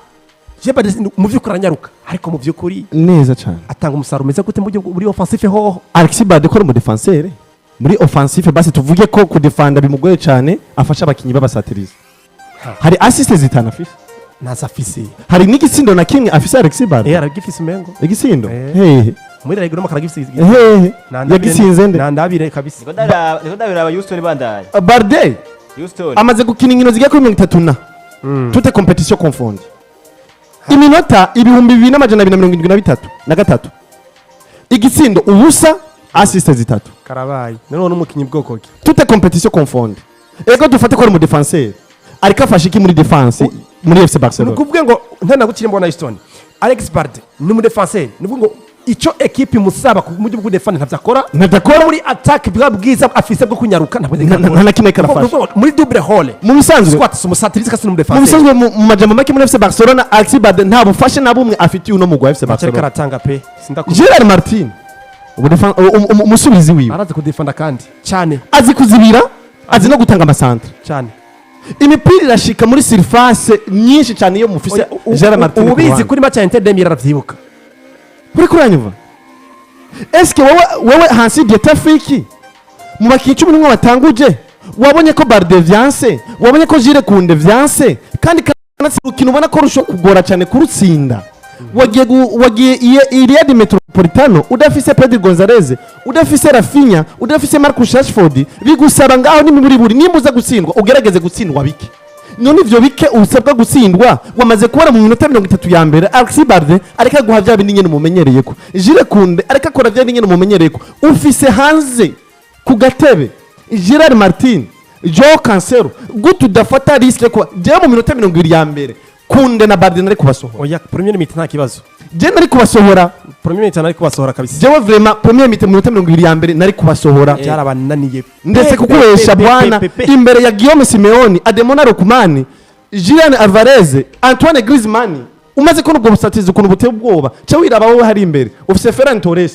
jeba mu byukuri aranyaruka ariko mu byukuri neza cyane atanga umusaruro meze gute mu buryo buri offensive ho Alexis Barde ko mu defenseur muri offensive basi tuvuge ko kudefenda bimugoye cyane afasha abakinyi babasatiriza hari assist zitana afise nasafise hari n'igitsindo na kimwe afise Alexis Barde aragifise umengo igitsindo hehe muri regero makaragifise hehe yagisinze nde nandabire kabisa niko ndabira Houston bandaye Barde Houston amaze gukina inkino zigiye kuri 34 toute compétition confondue iminota 2273 igitsindo ubusa assist zitatu karabaye none n'umukinyi bwoko ki toute compétition confondue ego dufate ko ari mu defenseur ariko afashe iki muri defense muri FC Barcelona nukuvuga ngo ntana gukira mbona Houston Alexis Barde ni mu defenseur nukuvuga ngo ico equipe musaba mu buryo bwo defend ntavyakora muri attack bwiza afise bwo kunyaruka nta kimwe karafasha muri double role mu bisanzwe squat sumusatiriza kasi mu defense mu bisanzwe mu majambo make muri FC Barcelona Alexis Barde nta bufashe na bumwe afitiye uno mugwa FC Barcelona karatanga pe Gerard Martin umusubizi wiwe arazi kudefenda kandi cyane azi kuzibira azi no gutanga amasantre cyane imipira irashika muri surface nyinshi cyane iyo mufise Gerard Martin ubizi kuri match ya Inter de Milan aravyibuka kuri kuranyuva eske wowe Hansi Getafiki mu bakinyi 11 batanguje wabonye ko Barde vyanse wabonye ko Jire Kunde vyanse kandi kanatsi ukino ubona ko rusho kugora cyane kurutsinda wagiye Iliad Metropolitano udafise Pedro Gonzalez udafise Rafinha udafise Marcus Rashford bigusaba ngaho ni muri buri nimbuza gutsindwa ugerageze gutsindwa biki none ivyo bike usabwa gutsindwa wamaze kubona mu minota 30 ya mbere Alexis Barde areka guha vya bindi nyene mumenyereyeko Jules Koundé areka akora vya bindi nyene mumenyereyeko ufise hanze ku gatebe Gerard Martin Joao Cancelo gutu udafata risk ko je mu minota 20 ya mbere Koundé na Barde nari kubasohora oya premier minute nta kibazo je nari kubasohora premier minute nari kubasohora kabisa jewe vraiment premier minute mu minota 20 ya mbere nari kubasohora byarabananiye ndetse kukuresha bwana imbere ya Guillaume Simeone Ademola Lookman Julian Alvarez Antoine Griezmann umaze ko nubwo busatiza ukuntu buteye ubwoba cyo wiraba wowe hari imbere ufise Ferran Torres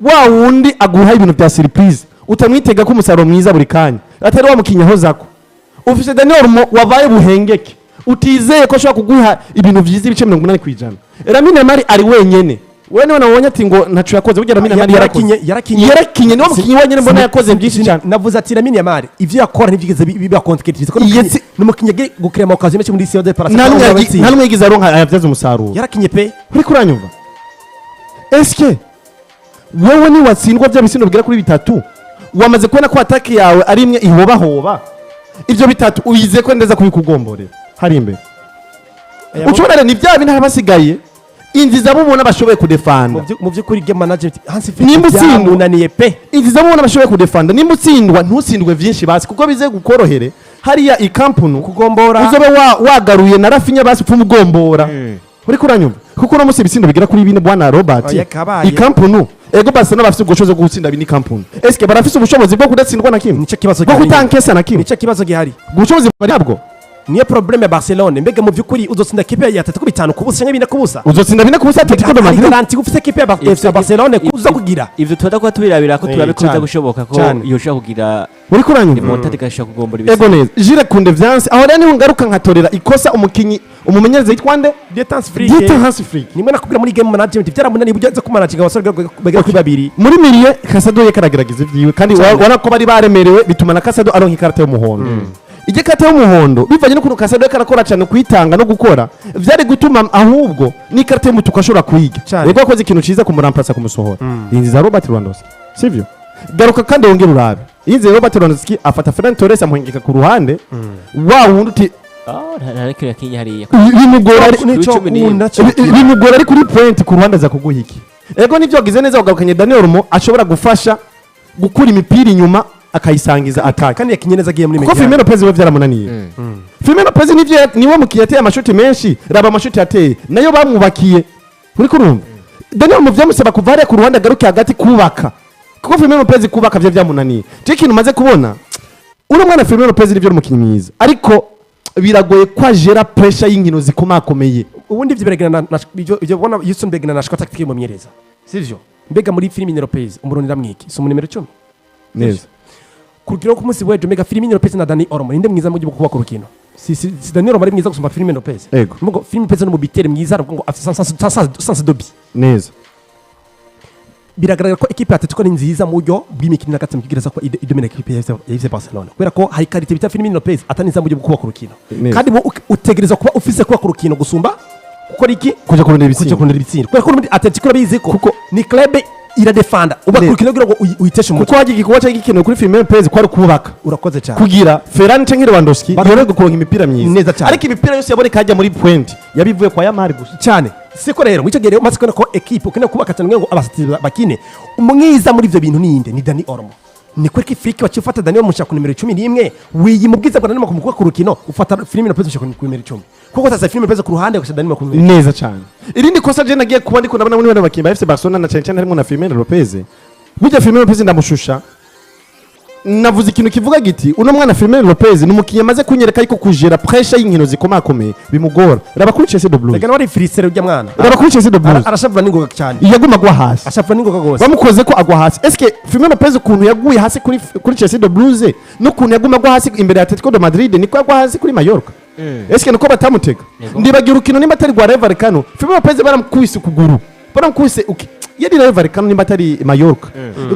wa wundi aguha ibintu bya surprise utamwitega ko umusaruro mwiza buri kanya atari wa mukinyaho zako ufise Daniel wabaye buhengeke utizeye ko ashobora kuguha ibintu vyiza ibice 80%. Lamine Yamal ari wenyene wene wanabonye ati ngo ntacu yakoze burya Lamine Yamal yarakinye niwo mukinyi wenyene mbona yakoze byinshi cyane navuze ati Lamine Yamal ivyo yakora ntivyigeze biba concretize ko n'umukinyi gukrema occasion menshi muri COD par nta numwe yigize aronka yavyaza umusaruro yarakinye pe uri kuranyumva eske wewe ni watsindwa bya bisindo bigera kuri bitatu wamaze kubona ko attaque yawe ari imwe ihoba ivyo bitatu uyize ko ndeza kubikugomborera hari imbere ucubona ni bya bintu basigaye inziza mubona bashoboye kudefanda mu byukuri game management Hansi Flick byamunaniye pe inziza mubona bashoboye kudefanda nimba utsindwa ntutsindwe vyinshi basi kuko bize gukorohere hariya ikampunu kugombora uzobe wagaruye na Rafinha basi upfa mugombora uri kuranyumva kuko no musi bisindo bigera kuri bine bwana Robert ikampunu ego Barcelona bafite ubushobozi bwo gutsinda bini kampuni eske barafite ubushobozi bwo kudatsindwa na kimwe nico kibazo bwo kutankesa na kimwe nico kibazo gihari ubushobozi bari nabwo niyo problème ya Barcelona mbega mu byukuri uzotsinda kipe ya Atletico 5 kubusa cyangwa 4 kubusa uzotsinda 4 kubusa Atletico de Madrid garanti ufite kipe ya Barcelona kuza kugira ivyo twada ko tubirabira ko turabe kuza gushoboka ko yoshaka kugira uri kuranyumva remontada igashaka kugombora ibisi ego neza Jules Koundé vyanse aho rero niho ngaruka nkatorera ikosa umukinyi umumenyereza yitwa nde Hansi Flick nimwe nakubwira muri game management byaramunani bugenze ku managing abasore bagera kuri babiri muri miliye Casado yakaragerageza ivyiwe kandi wana ko bari baremerewe bituma na Casado aronka ikarata y'umuhondo igikata y'umuhondo bivanye n'ukuntu Casado karakora cyane kwitanga no gukora vyari gutuma ahubwo ni carte y'umutuku ashobora kuyiga yego akoze ikintu ciza kumuramplasa kumusohora inziza Robert Lewandowski sivyo garuka kandi wongera urabe inziza Robert Lewandowski afata Ferran Torres amuhengeka ku ruhande wa wundi uti ntareke yakinye hariya bimugora ari kuri point ku ruhande za kuguhiki ego nivyo gize neza ugarukanye Daniel Mo ashobora gufasha gukura imipira inyuma akayisangiza attack kandi yakinye neza giye muri media ko Firmino Perez we vyaramunaniye Firmino Perez nivyo niwe mukiye ateye amashuti menshi raba amashuti ateye nayo bamwubakiye uri kurumva Daniel Mo vyamusaba kuvariya ku ruhande agaruke hagati kubaka kuko Firmino Perez kubaka vyo vyamunaniye cyo kintu maze kubona uno mwana Firmino Perez nivyo umukinyi mwiza ariko biragoye kwa gera pressure y'inkino zikomakomeye ubundi ivyo biregana ivyo bona Houston begana na shaka tactique mu myereza sivyo mbega muri Firmino Lopez umuronera mwiki so mu numero 10 neza kurukino ku munsi wejo mbega Firmino Lopez na Dani Olmo ninde mwiza mu gihe kuba ku rukino si Dani Olmo ari mwiza gusumba Firmino Lopez ngo Firmino Lopez no mu bitere mwiza ngo sans dobi neza biragaragara ko equipe ya Atletico ni nziza mu buryo bw'imikino na gatatu kigireza ko idomina equipe ya Barcelona kubera ko hari karite bita Firmino Lopez ataniza mu buryo bwo kuba ku rukino kandi bo utegereza kuba ufise kuba ku rukino gusumba kuko iki kuja kurondera ibitsindwa kubera ko muri Atletico babizi ko kuko ni club iradefanda uba ku rukino kugira ngo uyiteshe umutwe kuko hagiye kuba cyagikino kuri Firmino Perez ko ari kubaka urakoze cyane kugira Ferran canke Lewandowski yore gukuronka imipira neza cyane ariko imipira yose yaboneka hajya muri point yabivuye kwa Yamal gusa cyane siko rero mwico gere umaze ko equipe ukene kubaka cyane ngo abasatiri bakine umwiza muri ivyo bintu ninde ni Dani Olmo ni kweki Flick wachifata Dani Olmo mushaka numero 11 wiyi mubwiza kwa Dani Olmo kumukwa ku rukino ufata Firmino Lopez mushaka numero 10 kuko sasa Firmino Lopez ku ruhande kwa Dani Olmo neza cyane irindi kosa je nagiye kuba ndiko ndabona muri bana bakimba FC Barcelona na cyane harimo na Firmino Lopez burya Firmino Lopez ndamushusha navuze ikintu kivuga giti uno mwana Firmino Lopez numukiye maze kunyereka ariko kujera pressure y'inkino zikomakomeye bimugora raba kuri Chelsea de Blues reka wari freezer ujya mwana raba kuri Chelsea de Blues arashavura ningoga cyane yaguma gwa hasi ashafura ningoga gose bamukoze ko agwa hasi eske Firmino Lopez ukuntu yaguye hasi kuri Chelsea de Blues no kuntu yaguma gwa hasi imbere ya Atletico de Madrid niko yagwa hasi kuri Mallorca eske niko batamutega ndibagira urukino nimba atari rwa Rayo Vallecano Firmino Lopez baramukubise ukuguru baramukubise yari Rayo Vallecano nimba atari Mallorca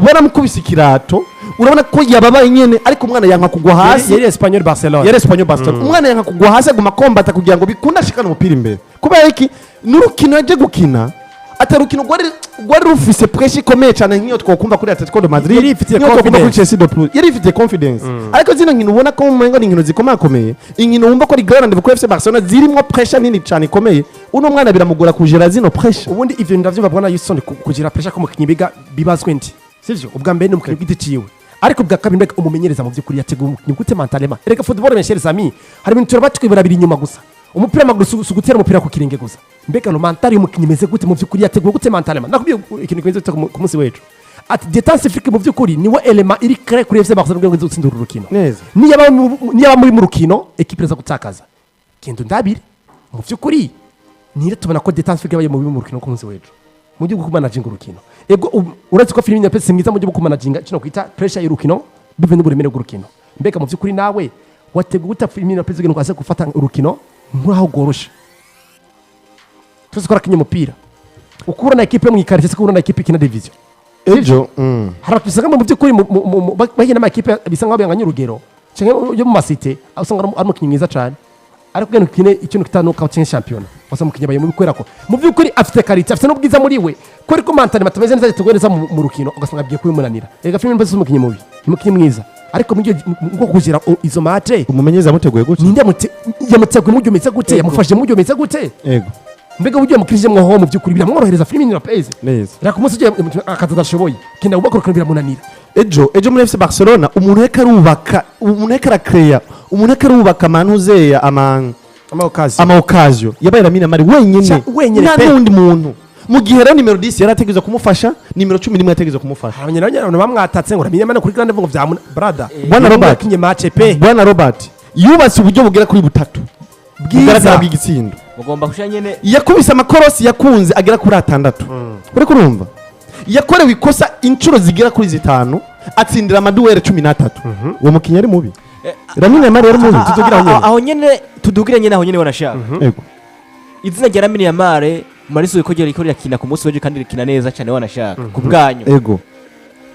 baramukubise ikirato urabona ko yababaye nyene ariko umwana yanka kugwa hasi yari Espanyol Barcelona umwana yanka kugwa hasi aguma kombata kugira ngo bikunda shikana umupira imbere kubera iki n'urukino yaje gukina atarukino gwari rufise pressure ikomeye cyane nk'iyo twokumva kuri Atletico de Madrid Yari ifitiye confidence. kuri Chelsea de plus yari ifite confidence ariko zino nkino ubona ko mu ngo inkino zikomakomeye inkino wumva ko ari grand ku FC Barcelona zirimo pressure nini cyane ikomeye uno mwana biramugora kujera zino pressure ubundi ivyo ndavyumva bwana Yusoni kugira pressure ko mukinyi biga bibazwe ndi sivyo ubwa mbere n'umukinyi bw'igiciwe ariko bwa kabiri mbega umumenyereza mu by'ukuri yateguye umukinyi gute mentalema reka football mes amis hari ibintu turabatwibura biri inyuma gusa umupira w'amaguru si ugutera umupira ku kirenge gusa mbega no mentali y'umukinyi imeze gute mu by'ukuri yateguye gute mentalema nakubwiye ikintu kinze ku munsi w'ejo ati détente physique mu by'ukuri niwo element iri kare kuri FC Barcelona ngo gutsindura urukino neza niba muri mu rukino equipe za gutakaza kintu ndabire mu by'ukuri nire tubona ko détente physique yabaye mu rukino ku munsi w'ejo mu gihe gukuma managing urukino ego uretse ko filime ya pesi mwiza mu gihe gukuma managing kino kwita pressure y'urukino bive n'uburemere bw'urukino mbega mu by'ukuri nawe wateguye guta filime ya pesi ngo aze gufata urukino nk'aho goroshe tuzikora kinyamupira ukura na equipe mu ikarite ukura na equipe kina division ejo harapisanga mu by'ukuri bahina ma equipe bisanga babanganya urugero cyangwa yo mu masite usanga ari umukinyi mwiza cyane ariko gano kine ikintu kitanuka ukinye champion wasa mukinyi baye mu bikwera ko mu by'ukuri afite karite afite n'ubwiza muri we ko ariko mantane matameze neza tugohereza mu rukino ugasanga bigiye kubimunanira rega filime mbese umukinyi mubi umukinyi mwiza ariko mu gihe ngo kugira izo mate umumenyeza muteguye gute ninde yamuteguye mu gihe umeze gute yamufashe mu gihe umeze gute yego mbega ugiye mukirije mwo mu by'ukuri biramworohereza filime ni rapeze neza reka ku munsi ugiye akazadashoboye kinda ubakora kandi biramunanira ejo muri FC Barcelona umuntu yeka arubaka umuntu yeka arakreya umuntu yeka arubaka manuzeya amaokazio yabaye Lamine Yamal wenyine nta n'undi muntu mu gihe rero nimero 10 yarategeza kumufasha nimero 11 yategeza kumufasha abanyarwanda bamwatatse ngo Lamine Yamal kuri grande ngo vya brada bwana Robert kinye match pe bwana Robert yubatse uburyo bugera kuri butatu bwiza bw'igitsindo mugomba kushya nyene yakubise amakorosi yakunze agera kuri 6 uri kurumva yakorewe ikosa inshuro zigera kuri 5 atsindira amaduwere 13 uwo mukinnyi ari mubi Lamine Yamal yari mubi aho nyene tudugire nyene aho nyene wanashaka yego izina rya Lamine Yamal mariso ko gera ikora yakina ku munsi weje kandi rikina neza cyane wanashaka ku bwanyu yego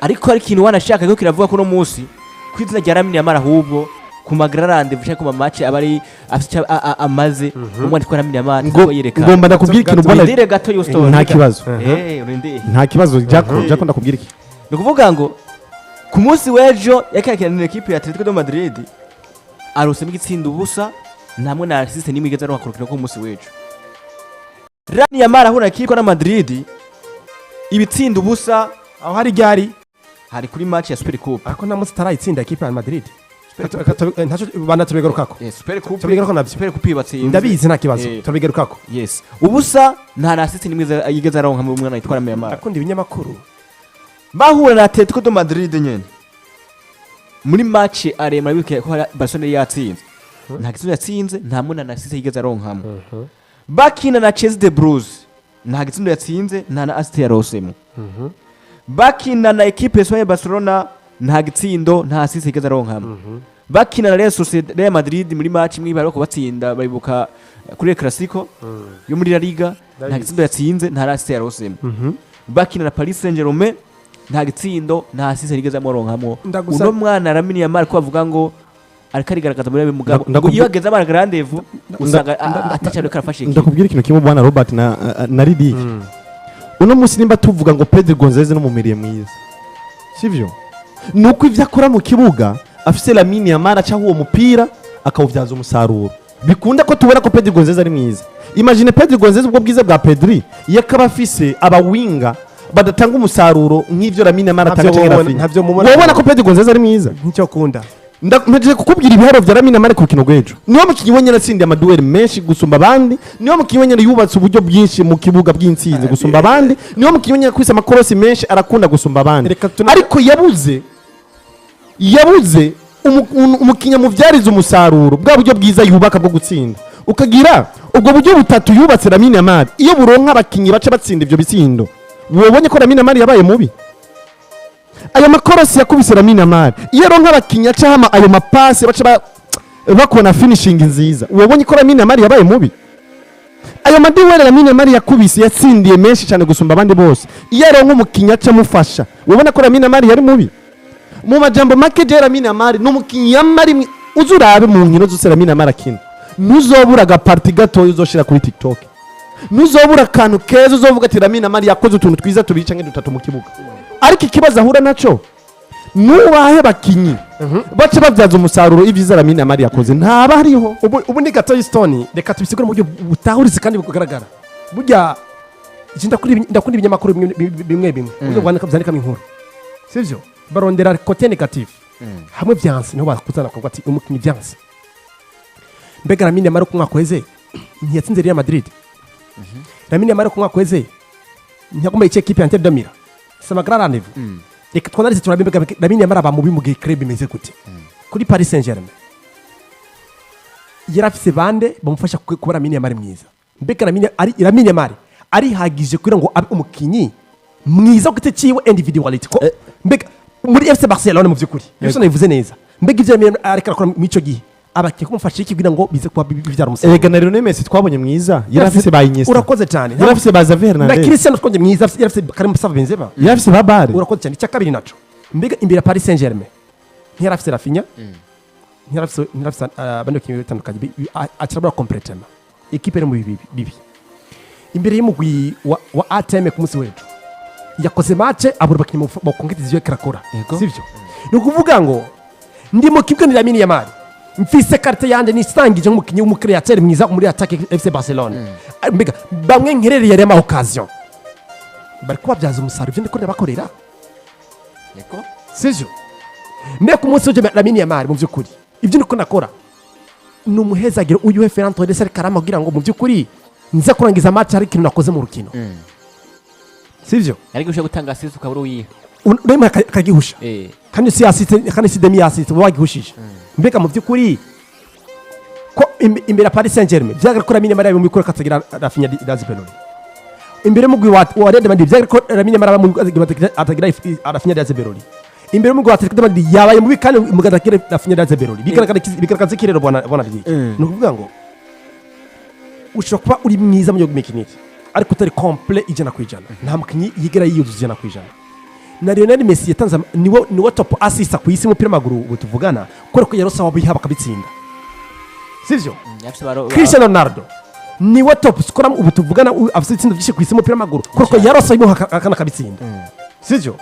ariko ari kintu wanashaka ko kiravuga ko no munsi ku izina rya Lamine Yamal ahubwo ku magrarande vushaka ku match abari amaze umwandi ko Lamine Yamal ngo yereka ngomba ndakubwira ikintu bwana ndire gato yo story nta kibazo urinde nta kibazo jako ndakubwira iki no kuvuga ngo ku munsi wejo yakakira equipe ya Atletico Madrid arose migitsinda ubusa namwe na assist nimwe igeze no hakurukira ko munsi wejo Lamine Yamal ahura equipe na Madrid ibitsinda ubusa aho hari ryari hari kuri match ya Super Cup ariko na munsi tarayitsinda equipe ya Madrid ntacho bana tubigarukako Super Cup tubigarukako na Super Cup batsinze ndabizi nta kibazo tubigarukako yes ubusa nta na assist nimwe yigeze aronka mu mwana yitwara Lamine Yamal akunda ibinyamakuru bahura na Atletico Madrid nyene muri match arema wike ko Barcelona yatsinze nta gitsinda yatsinze nta muna na assist yigeze aronka bakina na Chelsea de Blues nta gitsinda yatsinze nta na assist yarosemo bakina na equipe ya Barcelona nta gitsindo nta assist yigeze aronka bakina na Real Madrid muri match imwe bariko batsinda baribuka kuri El Clasico yo muri La Liga nta gitsinda yatsinze nta assist yarosemo bakina na Paris Saint-Germain nta gitsindo nta assist yigeze amoronkamwo uno mwana Lamine Yamal ko avuga ngo ariko arigaragaza muri mugabo iyo ageze amara grandevue usanga atacane karafashe ndakubwira ikintu kimwe bwana Robert na Ridic uno musi nimba tuvuga ngo Pedro Gonzalez no mumiriye mwiza sivyo nuko ivyo akora mu kibuga afise Lamine Yamal aca uwo mupira akawuvyaza umusaruro bikunda ko tubona ko Pedro Gonzalez ari mwiza imagine Pedro Gonzalez ubwo bwiza bwa Pedri yakaba afise abawinga badatanga umusaruro nk'ivyo Lamine Yamal atanga cyangwa wabona ko Pedro Gonzalez ari mwiza nicyo kunda ndaje kukubwira ibiharo vya Lamine Yamal ku rukino rwejo niyo mukinyi wenyene atsindiye amaduweri menshi gusumba abandi niyo mukinyi wenyene yubatse uburyo bwinshi mu kibuga bw'intsinzi gusumba abandi niyo mukinyi wenyene kwisa amakorosi menshi arakunda gusumba abandi ariko yabuze umukinya mu vyariza umusaruro bwa buryo bwiza yubaka bwo gutsinda ukagira ubwo buryo butatu yubatse Lamine Yamal iyo buronka abakinyi baca batsinda ivyo bitsindo wobonye ko Lamine Yamal yabaye mubi ayo makorosi yakubise Lamine Yamal iyo ronka abakinya cyama ayo mapasi baca bakona finishing nziza wobonye ko Lamine Yamal yabaye mubi ayo madiwere Lamine Yamal yakubise yatsindiye menshi cyane gusumba abandi bose iyo ronka umukinya cyamufasha wobona ko Lamine Yamal yari mubi mu majambo make je Lamine Yamal n'umukinya Yamal uzurabe mu nkino zose Lamine Yamal akina ntuzobura ga party gato uzoshira kuri TikTok ntuzobura akantu keza uzovuga ati Lamine Yamal yakoze utuntu twiza tubiri canke dutatu mu kibuga ariko ikibazo ahura naco nubahe bakinyi bace babyaza umusaruro ibyiza Lamine Yamal yakoze ntaba hariho ubu ni gato y'Stone reka tubisigure mu buryo butahuritse kandi bugaragara burya ndakunda ibinyamakuru bimwe buryo bwandikamo inkuru sivyo barondera côté négatif hamwe byanse niho bakuzana kuvuga ati umukinyi byanse mbega Lamine Yamal ku mwaka weze ntiyatsinze Real Madrid Lamine Yamal ku mwaka weze ntiyagomba ice equipe ya Inter de Milan sama grand rendez-vous reka twanarize turabimbe Lamine Yamal aba mu bimugiye club imeze gute kuri Paris Saint-Germain yarafise bande bamufasha kuba Lamine Yamal mwiza mbega Lamine Yamal ari hagije kugira ngo abe umukinyi mwiza ku giti ciwe individuality ko mbega muri FC Barcelona mu byukuri yeso nabivuze neza mbega ivyo ariko akora mico gihe abakiye kumufasha iki kugira ngo bize kuba bivyara umusaruro erega na Lionel Messi twabonye mwiza yarafise ba Iniesta urakoze cyane yarafise ba Xavi Hernandez na Cristiano twonye mwiza yarafise Karim Benzema yarafise ba Bale urakoze cyane icyakabiri naco mbega imbere ya Paris Saint-Germain ntiyarafise Rafinha ntiyarafise bande kimwe bitandukanye acirabura completely equipe iri mu bibi imbere y'umugwi wa ATM ku munsi wejo yakoze match abura bakinyi mu concretiziyo karakora sivyo ni ukuvuga ngo ndi mu kibuga ni Lamine Yamal mfise carte yanje nisangije nk'umukinyi w'umukreateur mwiza muri attaque FC Barcelona mbega bamwe nkerereye rema occasion bari kubabyaza umusaruro ivyo ndiko ndabakorera yego sivyo me ku munsi wejo Lamine Yamal mu byukuri ivyo ndiko ndakora ni umuhezagiro uyuhe Ferran Torres ari karama kugira ngo mu byukuri nza kurangiza match hari ikintu nakoze mu rukino sivyo ariko ushaka gutanga assist ukabura uyiha urema kagihusha kandi si assist kandi si demi assist wagihushije mbega mu byukuri ko imbere Paris Saint-Germain byagakora Lamine Yamal mu bikora katagira Rafinha d'Azpeloni imbere mu gwa wa Real Madrid byagakora Lamine Yamal mu atagira Rafinha d'Azpeloni imbere mu gwa Atletico Madrid yabaye mu bikane mu gatagira Rafinha d'Azpeloni bigaragaza kirero bona byi no kuvuga ngo ushobora kuba uri mwiza mu mekiniki ariko utari complet ijana ku ijana nta mukinyi yigera yiyuzuza ijana ku ijana na Lionel Messi yatanze niwo top assist ku isi mupira maguru butuvugana kubera ko yarosa wabiha bakabitsinda sivyo Cristiano Ronaldo niwo top scorer ubutuvugana afite itsinda byinshi ku isi mupira maguru kubera ko yarosa imuha akana kabitsinda sivyo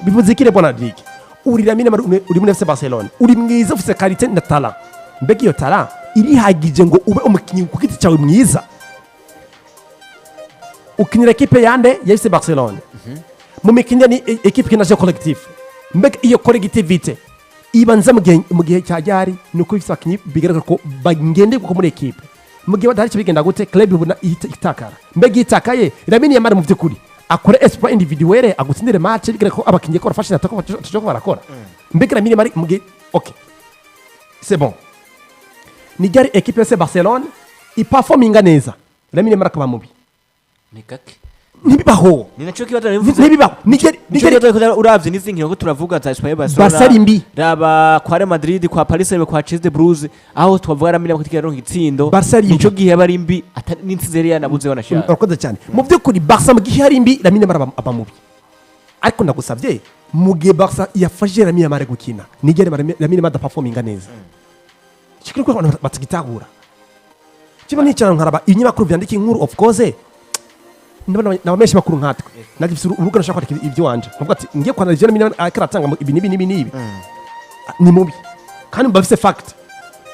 bivuze kire bona ligue uri Lamine Yamal uri muri FC Barcelona uri mwiza ufite qualité na talent mbega iyo talent iri hagije ngo ube umukinyi ku giti cyawe mwiza ukinira equipe yande ya FC Barcelona mu mikinya ni equipe kinaje collectif mbega iyo collectivité ibanza mu gihe cya jari nuko ifite abakinyi bigaragara ko bagende ko muri equipe mu gihe badahari bigenda gute club ubona itakara mbega itakaye Lamine Yamal mu byukuri akora espoir individuelle agutsindire match bigaragara ko abakinyi ko bafashe natako cyo barakora mbega Lamine Yamal mu gihe OK c'est bon nigari equipe ya Barcelona iperforminga neza Lamine Yamal akaba mubi nikake nibibaho ninacho kibazo nivuze nibibaho nigeri uravye nizinki ngo turavuga za Espagne Barcelona raba kwa Real Madrid kwa Paris Saint-Germain kwa Chelsea Blues aho twavuga Lamine Yamal kugira ronka itsindo nico gihe bari mbi n'intsizeri yanabuze wanashaka urakoze cyane mu byukuri Barca mu gihe hari mbi Lamine Yamal aba mubi ariko ndagusabye mu gihe Barca yafashe Lamine Yamal gukina nigeri Lamine Yamal performinga neza kikiri ko abantu batagitahura kiba n'icyo nkaraba ibinyamakuru byandika inkuru of course naba menshi makuru nkatwe nagifise urubuga nashaka kwandika ibyo wanje nvuga ati ngiye kwanaliza Lamine Yamal akaratanga ibi ni mubi kandi bafise fact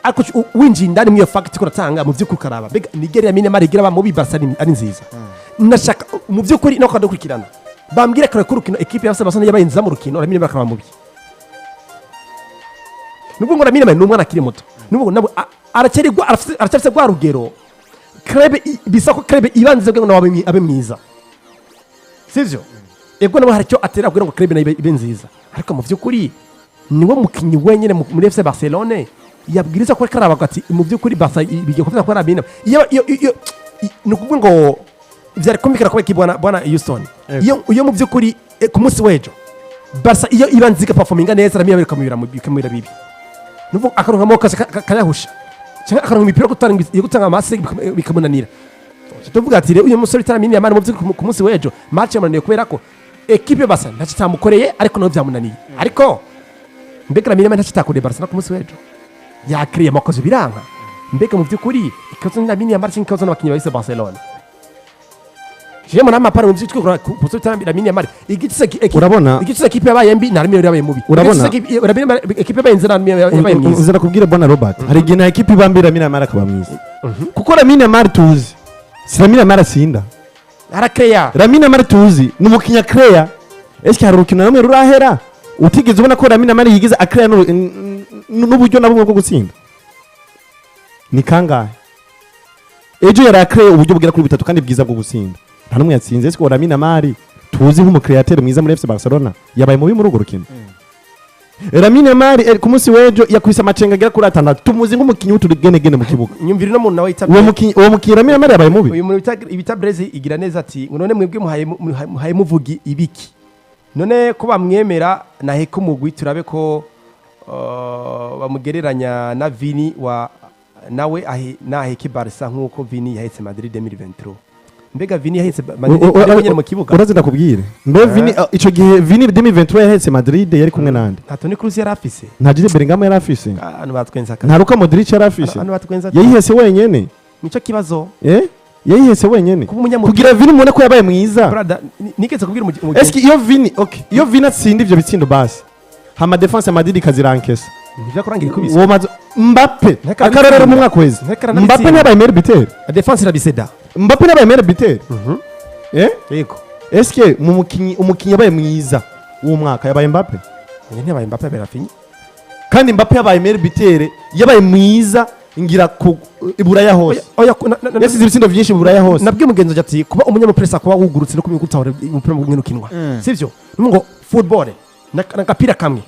ariko winjiye indani mu iyo fact ko ratanga mu by'ukuri karaba mbega Nigeria Lamine Yamal igira ba mubi Barca ari nziza nashaka mu by'ukuri no kadakurikirana bambwire kare kurukino equipe ya Barcelona yabayinza mu rukino Lamine Yamal akaba mubi nubwo ngo Lamine Yamal n'umwana akiri muto nubwo nabo aracyafise gwa rugero krebe bisako krebe ibanze ngo nawe abe mwiza sivyo ego nabo haricyo atera kugira ngo krebe nayo ibe nziza ariko mu byukuri niwe mukinyi wenyene muri FC Barcelona yabwiriza ko karaba gati mu byukuri Barca bigiye kufata ko Lamine iyo nukuvuga ngo vyari komikira ko bwana Houston iyo mu byukuri ku munsi wejo Barca iyo ibanze performinga neza Lamine bikamira bibi nuvuga akaronka moka kayahusha cyangwa akaronka imipira gutanga amase bikamunanira tuvuga ati uyu musore Lamine Yamal mu byukuri ku munsi wejo match yamunaniye kubera ko equipe Barca ntacitamukoreye ariko no byamunaniye ariko mbega Lamine Yamal ntacitakoreye Barca ku munsi wejo yakiriye amakoze biranga mbega mu byukuri ikazo Lamine Yamal cyangwa ikazo n'abakinyi ba Barcelona je mbona amapara mu byitwa kuzo bitambira mini amari igitse urabona igitse kipe yabaye mbi na rimwe yabaye mubi urabona ekipe yabaye nzira yabaye mwiza uzira kubwira bona Robert hari igihe na ekipe ibambira mini amari akaba mwiza kuko Lamine Yamal tuzi si Lamine Yamal asinda arakreya Lamine Yamal tuzi ni umukinya kreya eske hari urukino rumwe rurahera utigeze ubona ko Lamine Yamal yigize akreya n'uburyo nabwo bwo gutsinda ni kangahe ejo yari akreya uburyo bugera kuri bitatu kandi bwiza bwo gutsinda nta numwe yatsinze eske Lamine Yamal tuzi nk'umukreateur mwiza muri FC Barcelona yabaye mubi muri urwo rukino Lamine Yamal ku munsi w'ejo yakwisa amacenga agera kuri 6 tumuzi nk'umukinyi w'utugenegene mu kibuga nyumvira no muntu nawe uwo mukinyi Lamine Yamal yabaye mubi uyu muntu ibita Blaise igira neza ati ngo none mwebwe muhaye muvugi ibiki none ko bamwemera nahe ko mugwi turabe ko bamugereranya na Vini wa nawe nahe ki Barca nkuko Vini yahetse Madrid 2023 mbega Vini yahetse Madrid mu kibuga urazi ndakubwire mbe Vini ico gihe Vini 2023 yahetse Madrid yari kumwe nande nta Toni Kroos yari afise nta Jude Bellingham yari afise anu batwenza nta Luka Modric yari afise anu batwenza yahihese wenyene nico kibazo yahihese wenyene kugira Vini mubone ko yabaye mwiza brother nigeze kubwira eske iyo Vini okay iyo Vini atsinda ivyo bitsindo basi hama defense ya Madrid kazirankesa nivyo kurangira ikubise wo Mbappe akarorero mu mwaka weze Mbappe ntabaye meilleur buteur defense irabiseda Mbappe ntabaye meilleur buteur yego eske umukinyi yabaye mwiza uwo mwaka yabaye Mbappe ntiyabaye Mbappe berafinyi kandi Mbappe yabaye meilleur buteur yabaye mwiza ngira ku iburaya hose yasize ibitsindo byinshi iburaya hose nabwiye umugenzo ati kuba umunyamupressa kuba wugurutse no kumikutahora umupira mu nkinwa sivyo ngo football nakapira kamwe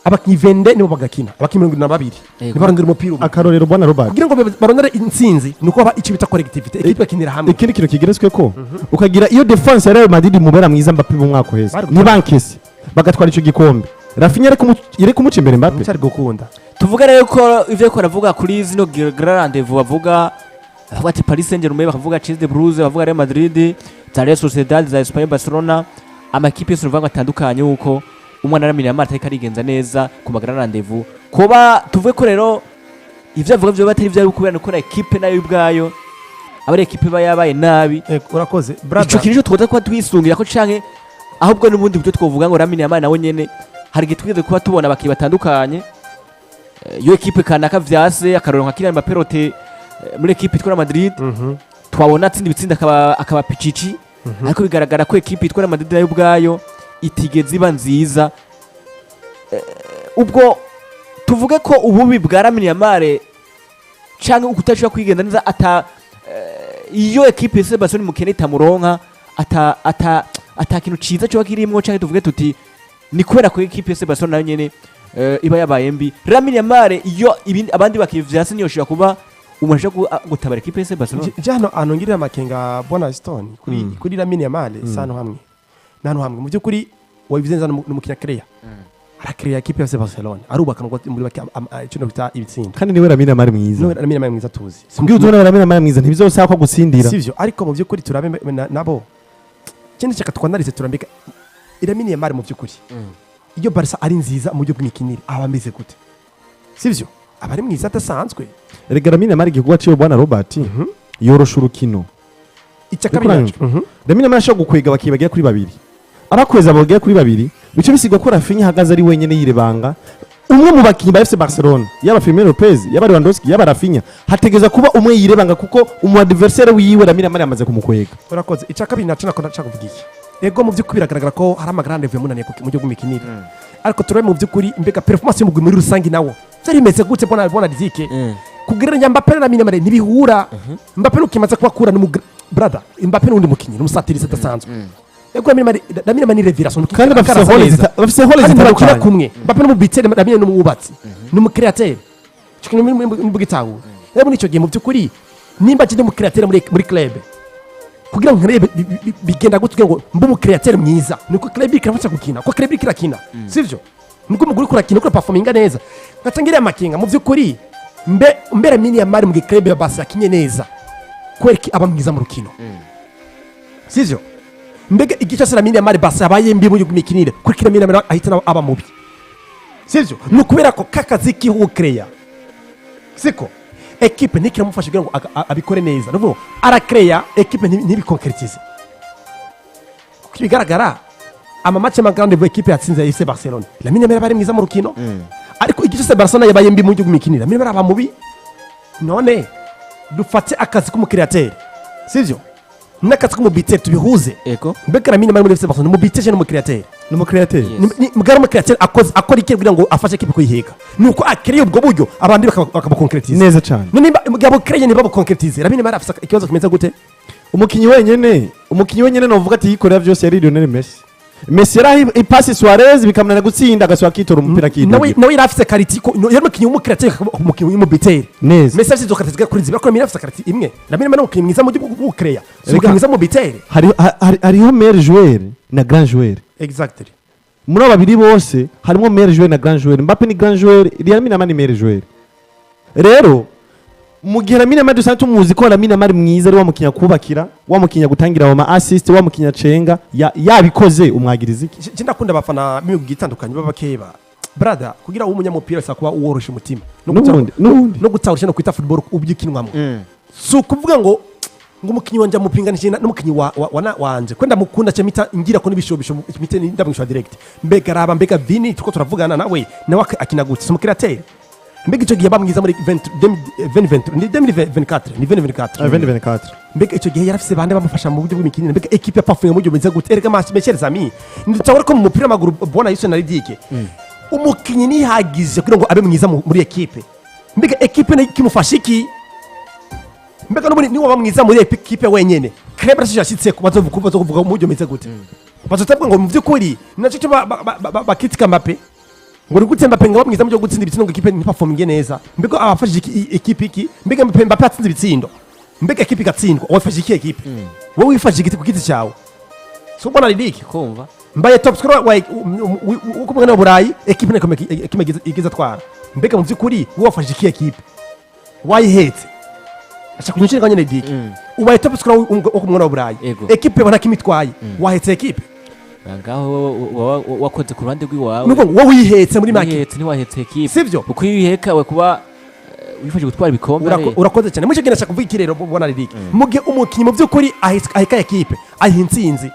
abakinyi 20 nibo bagakina abakinyi 22 nibarondera umupira akarorero bwana Robert kugira ngo barondere intsinzi nuko aba icyo bita collectivity equipe yakinira hamwe ikindi kintu kigeretswe ko ukagira iyo defense ya Real Madrid mubera mwiza Mbappe mu mwaka uheze ni bankesi bagatwara ico gikombe Rafinha yari kumuca imbere Mbappe cyari gukunda tuvuga rero ko ivyo ko ravuga kuri zino rendezvous bavuga ati Paris Saint-Germain bakavuga Chelsea de Bruges bavuga Real Madrid Real Sociedad za Espagne Barcelona amakipe yose uruvango atandukanye uko umwana Lamine Yamal atari karigenza neza ku magara rendezvous kuba tuvuye ko rero ivyo avuga byo batari byo kubera ko equipe nayo ubwayo abari equipe bayabaye nabi urakoze brother ico kintu twoza kuba twisungira ko canke ahubwo n'ubundi buryo twovuga ngo Lamine Yamal nawe nyene hari gitwize kuba tubona abakiri batandukanye iyo equipe kanaka vyase akaronka kiri amaperote muri equipe itwara Madrid twabona atsinda ibitsinda akaba pichichi ariko bigaragara ko equipe itwara Madrid nayo ubwayo itigeze iba nziza ubwo tuvuge ko ububi bwa Lamine Yamal canke ukutashobora kwigenda neza iyo equipe ya Barcelona mukene itamuronka ata kintu ciza cyo kirimwo canke tuvuge tuti ni kubera ko equipe ya Barcelona nayo nyene iba yabaye mbi Lamine Yamal iyo abandi bakivyase niyo shobora kuba umusha gutabara equipe ya Barcelona jano anongirira makenga bona Stone kuri Lamine Yamal sano hamwe nano hamwe mu byukuri wabizenza n'umukina Kreya arakreya equipe ya Barcelona arubaka ngo muri baki cyo bita ibitsinda kandi niwe Lamine Yamal mwiza Lamine Yamal mwiza tuzi simbwiye uzona Lamine Yamal mwiza ntibizosaba ko gutsindira sivyo ariko mu byukuri turabe nabo kindi cyaka twanarize turambika Lamine Yamal mu byukuri iyo Barca ari nziza mu byo bw'imikinire abameze gute sivyo abari mwiza atasanzwe erega Lamine Yamal igikuba cyo bwana Robert yorosha urukino icyakabiri Lamine Yamal ashaka gukwega bakibagira kuri babiri abakweza bagiye kuri babiri bice bisigwa ko Rafinha hagaze ari wenyene yirebanga umwe mu bakinyi ba FC Barcelona yaba Firmino Lopez yaba Lewandowski yaba Rafinha hategeza kuba umwe yirebanga kuko umu adversaire wiwe Lamine Yamal yamaze kumukwega urakoze icyakabiri naco nakuvugiye ego mu byukuri biragaragara ko hari amagrande vuye munaniye mu byo gumikinira ariko turabe mu byukuri mbega performance y'umugwi muri rusangi nawo zari meze gute bona dizike kugereranya Mbappe na Lamine Yamal ntibihura Mbappe nukimaze kubakura ni brother Mbappe nundi mukinyi n'umusatirisi adasanzwe ego Lamine Yamal ni reviration kandi bafise hole zitandukanye kumwe Mbappe n'umubitse Lamine n'umubatsi n'umukreateur cyo mu gitawu rero nico gihe mu byukuri nimba kindi mu createur muri club kugira ngo nkarebe bigenda gute ngo mbu mu createur mwiza niko club ikirafasha gukina ko club ikirakina sivyo niko muguri kurakina ko performinga neza ngatangira amakinga mu byukuri mbere Lamine Yamal mu club ya Barca kinye neza kwereki aba mwiza mu rukino sivyo mbega igice sera Lamine Yamal Barca abaye mbi mu mikinire kuri Lamine Yamal ahitana aba mubi sivyo nukubera ko kakazi kihukreya siko equipe ntikiramufasha kugira ngo abikore neza nuvuga arakreya equipe ntibikonkretize kibigaragara amamatch y'amagrande equipe yatsinze FC Barcelona Lamine Yamal bari mwiza mu rukino ariko igice cyose Barcelona yabaye mbi mu gihugu mikinira Lamine Yamal aba mubi none dufate akazi k'umukreateur sivyo n'akazi k'umubiteur tubihuze mbega Lamine Yamal muri FC Barcelona umubiteur n'umukreateur mugara umukreateur akora iki kugira ngo afashe equipe kuyiheka nuko akreye ubwo buryo abandi bakabakonkretiza neza cyane nimba mugabo kreye niba bakonkretiza Lamine Yamal afisa ikibazo kimeze gute umukinyi wenyene novuga ati yikorera byose yari Lionel Messi yari ipasi Suarez bikamunana gutsinda agaswa kitora umupira nawe irafise kariti ko yari umukinyi w'umukreateur umukinyi w'umubiteur neza Messi afise kariti kuri zibira ko Lamine afise kariti imwe Lamine Yamal umukinyi mwiza mu gihugu kreya umukinyi mwiza mu biteur hariho meilleur joueur na grand joueur exactly muri babiri bose harimo meilleur joueur na grand joueur Mbappe ni grand joueur Lamine Yamal ni meilleur joueur rero mu gihe Lamine Yamal dusanzwe tumuzi ko Lamine Yamal mwiza ari wamukinya kubakira wamukinya gutangira wa assist wamukinya cenga yabikoze umwagiriza iki ndakunda abafana b'imigwi itandukanye b'abakeba brother kugira umunyamupira sa kuba uworosha umutima no gutawusha no kwita football ubyikinwamo so kuvuga ngo umukinyi wanje mupinganije n'umukinyi wanje kwenda mukunda cyamita ngira ko nibishobisho imite ndamwisha direct mbega raba mbega Vini tuko turavugana nawe akinagutse umukreateur mbega icyo gihe bamwiza muri 2024 mbega icyo gihe yarafise bande bamufasha mu buryo bw'imikino mbega equipe yapafuye mu buryo bumeze gute erega mes amis nditsabora ko mu mupira maguru bona yise na ridike umukinyi nihagize kugira ngo abe mwiza muri equipe mbega equipe n'ikimufasha iki mbega n'ubundi niwo bamwiza muri equipe wenyene Kleber yashitse ku bazovuga mu buryo bumeze gute bazotabwa ngo mu by'ukuri nacyo cyo bakitika Mbappe ngo uri gutsemba penga bamwiza mu byo gutsinda ibitsindo ngo equipe ntiperforminge neza mbega abafashije equipe iki mbega Mbappe atsinze ibitsindo mbega equipe gatsindwa wafashije iki equipe wowe wifashije igiti ku giti cyawe so bona ridike kumva mbaye top scorer uko mwana wa Burayi equipe igize twara mbega mu by'ukuri wowe wafashije iki equipe wayihetse acha kunyushira kanye ridike ubaye top scorer uko mwana wa Burayi equipe bona kimitwaye wahetse equipe ngaho wakoze ku ruhande rw'iwawe nuko wowe wihetse muri make wihetse ntiwahetse equipe sivyo uko yiheka we kuba wifashe gutwara ibikombe urakoze cyane mucyo genda kuvuga ikirero bona ridike muge umukinyi mu by'ukuri aheka equipe ahinsinzi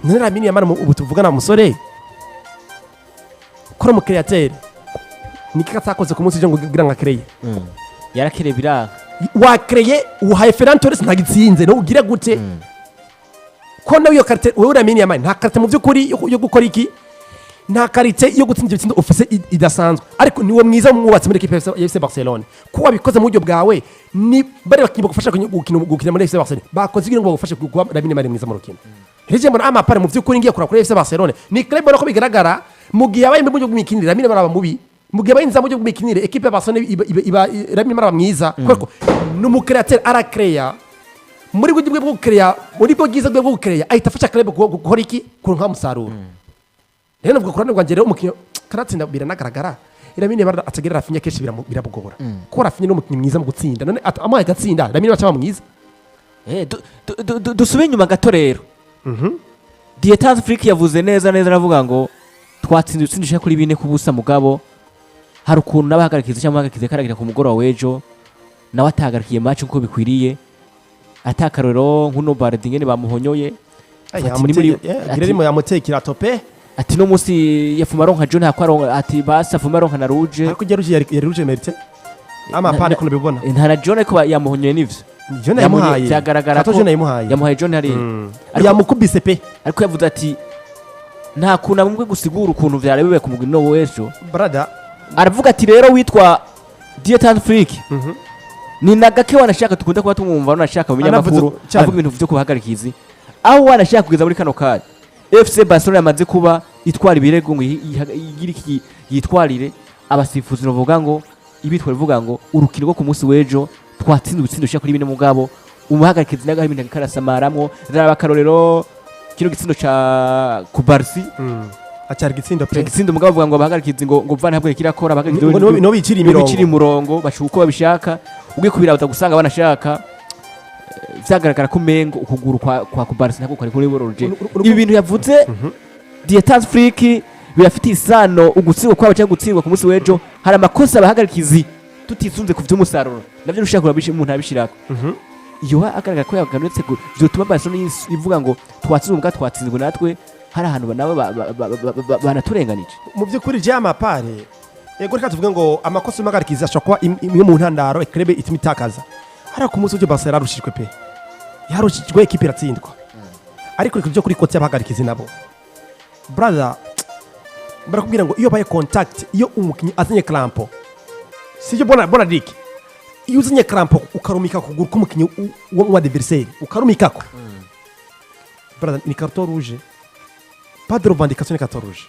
none Lamine Yamal ubu tuvugana musore kora mu createur niki katakoze ku munsi je ngo gira nka creye yarakere biranga wa creye uhaye Ferran Torres ntagitsinze no ugire gute ko nawe iyo karite wowe Lamine Yamal nta karite mu by'ukuri yo gukora iki nta karite yo gutsinda ibitsindo ufise idasanzwe ariko niwe mwiza mwubatse muri equipe ya FC Barcelona ko wabikoze mu buryo bwawe ni bari bakiba gufasha gukina muri FC Barcelona bakoze kugira ngo bagufashe kuba Lamine Yamal mwiza mu rukino rije mbona amapare mu by'ukuri ngiye kuri FC Barcelona ni club ko bigaragara mu gihe abaye mu buryo bw'imikinire Lamine Yamal aba mubi mu gihe abaye mu buryo bw'imikinire equipe ya Barcelona iba Lamine Yamal aba mwiza kuko n'umukreateur arakreya muri buryo bwo gukereya muri bwo giza bwo gukereya ahita afasha club gukora iki kuronka umusaruro rero nubwo kurane rwanje rero umukinyo karatsinda biranagaragara Lamine Yamal atagera Rafinha keshi birabugora ko Rafinha n'umukinyi mwiza mu gutsinda none amaye gatsinda Lamine Yamal cyaba mwiza dusube inyuma gato rero Dietas Afrique yavuze neza aravuga ngo twatsinze utsindisha kuri 4 kubusa mugabo hari ukuntu nabahagarikiza cyangwa bahagarikiza karagira ku mugoro wejo nawe atahagarikiye match uko bikwiriye atakarero nkuno Bardi ngene bamuhonyoye girerimo yamutekira tope ati no musi yafuma ronka John hakwaronka ati basa fuma ronka na Rouge ariko geruje yari Rouge merite ama pane kuno bibona ntara John ko yamuhonyoye nivyo John yamuhaye byagaragara ko yamuhaye John hari yamukubise pe ariko yavuze ati nta kuna mwe gusigura ukuntu vyarebewe ku mugino wejo brother aravuga ati rero witwa Dietas Afrique ni nagake wanashaka tukunda kuba tumwumva wanashaka umenya makuru avuga ibintu byo kuhagarikizi aho wanashaka kugeza muri kano kadi FC Barcelona yamaze kuba itwara ibirego ngo igira iki yitwarire abasifuzi bavuga ngo ibitwara bivuga ngo urukino rwo ku munsi wejo twatsinze ubutsindo cya kuri 4 mugabo umuhagarikizi nagaho ibintu karasamaramwo zara karorero kino gitsindo ca ku Barci acyari gitsindo pe gitsindo mugabo bavuga ngo abahagarikizi ngo vana habwe kirakora abahagarikizi no bicira imirongo bashuko babishaka ubwe kubirabuza gusanga banashaka vyagaragara ko mengo ukuguru kwa ku Barca nako kari kuri bororoje ibi bintu yavuze Dietas Afrique birafite isano ugutsindwa kwabo cyangwa gutsindwa ku munsi wejo hari amakosa abahagarikizi tutisunze ku vy'umusaruro navyo rushaka kurabisha umuntu abishirako iyo agaragara ko yaganutse byotuma Barcelona ivuga ngo twatsinzwe natwe hari ahantu nabo banaturenganije mu by'ukuri Jean-Mapare yego reka tuvuge ngo amakosa y'umugarikizi ashobora kuba imwe mu ntandaro ekrebe ituma itakaza hari ku munsi w'ibyo Barcelona yarushijwe pe yarushijwe ekipe iratsindwa ariko reka byo kuri kote y'abahagarikizi nabo brother barakubwira ngo iyo baye contact iyo umukinnyi azanye crampo sibyo bona Dick iyo uzanye crampo ukarumika kuguru k'umukinnyi wa adversaire ukarumikako brother ni carton rouge pas de revendication ni carton rouge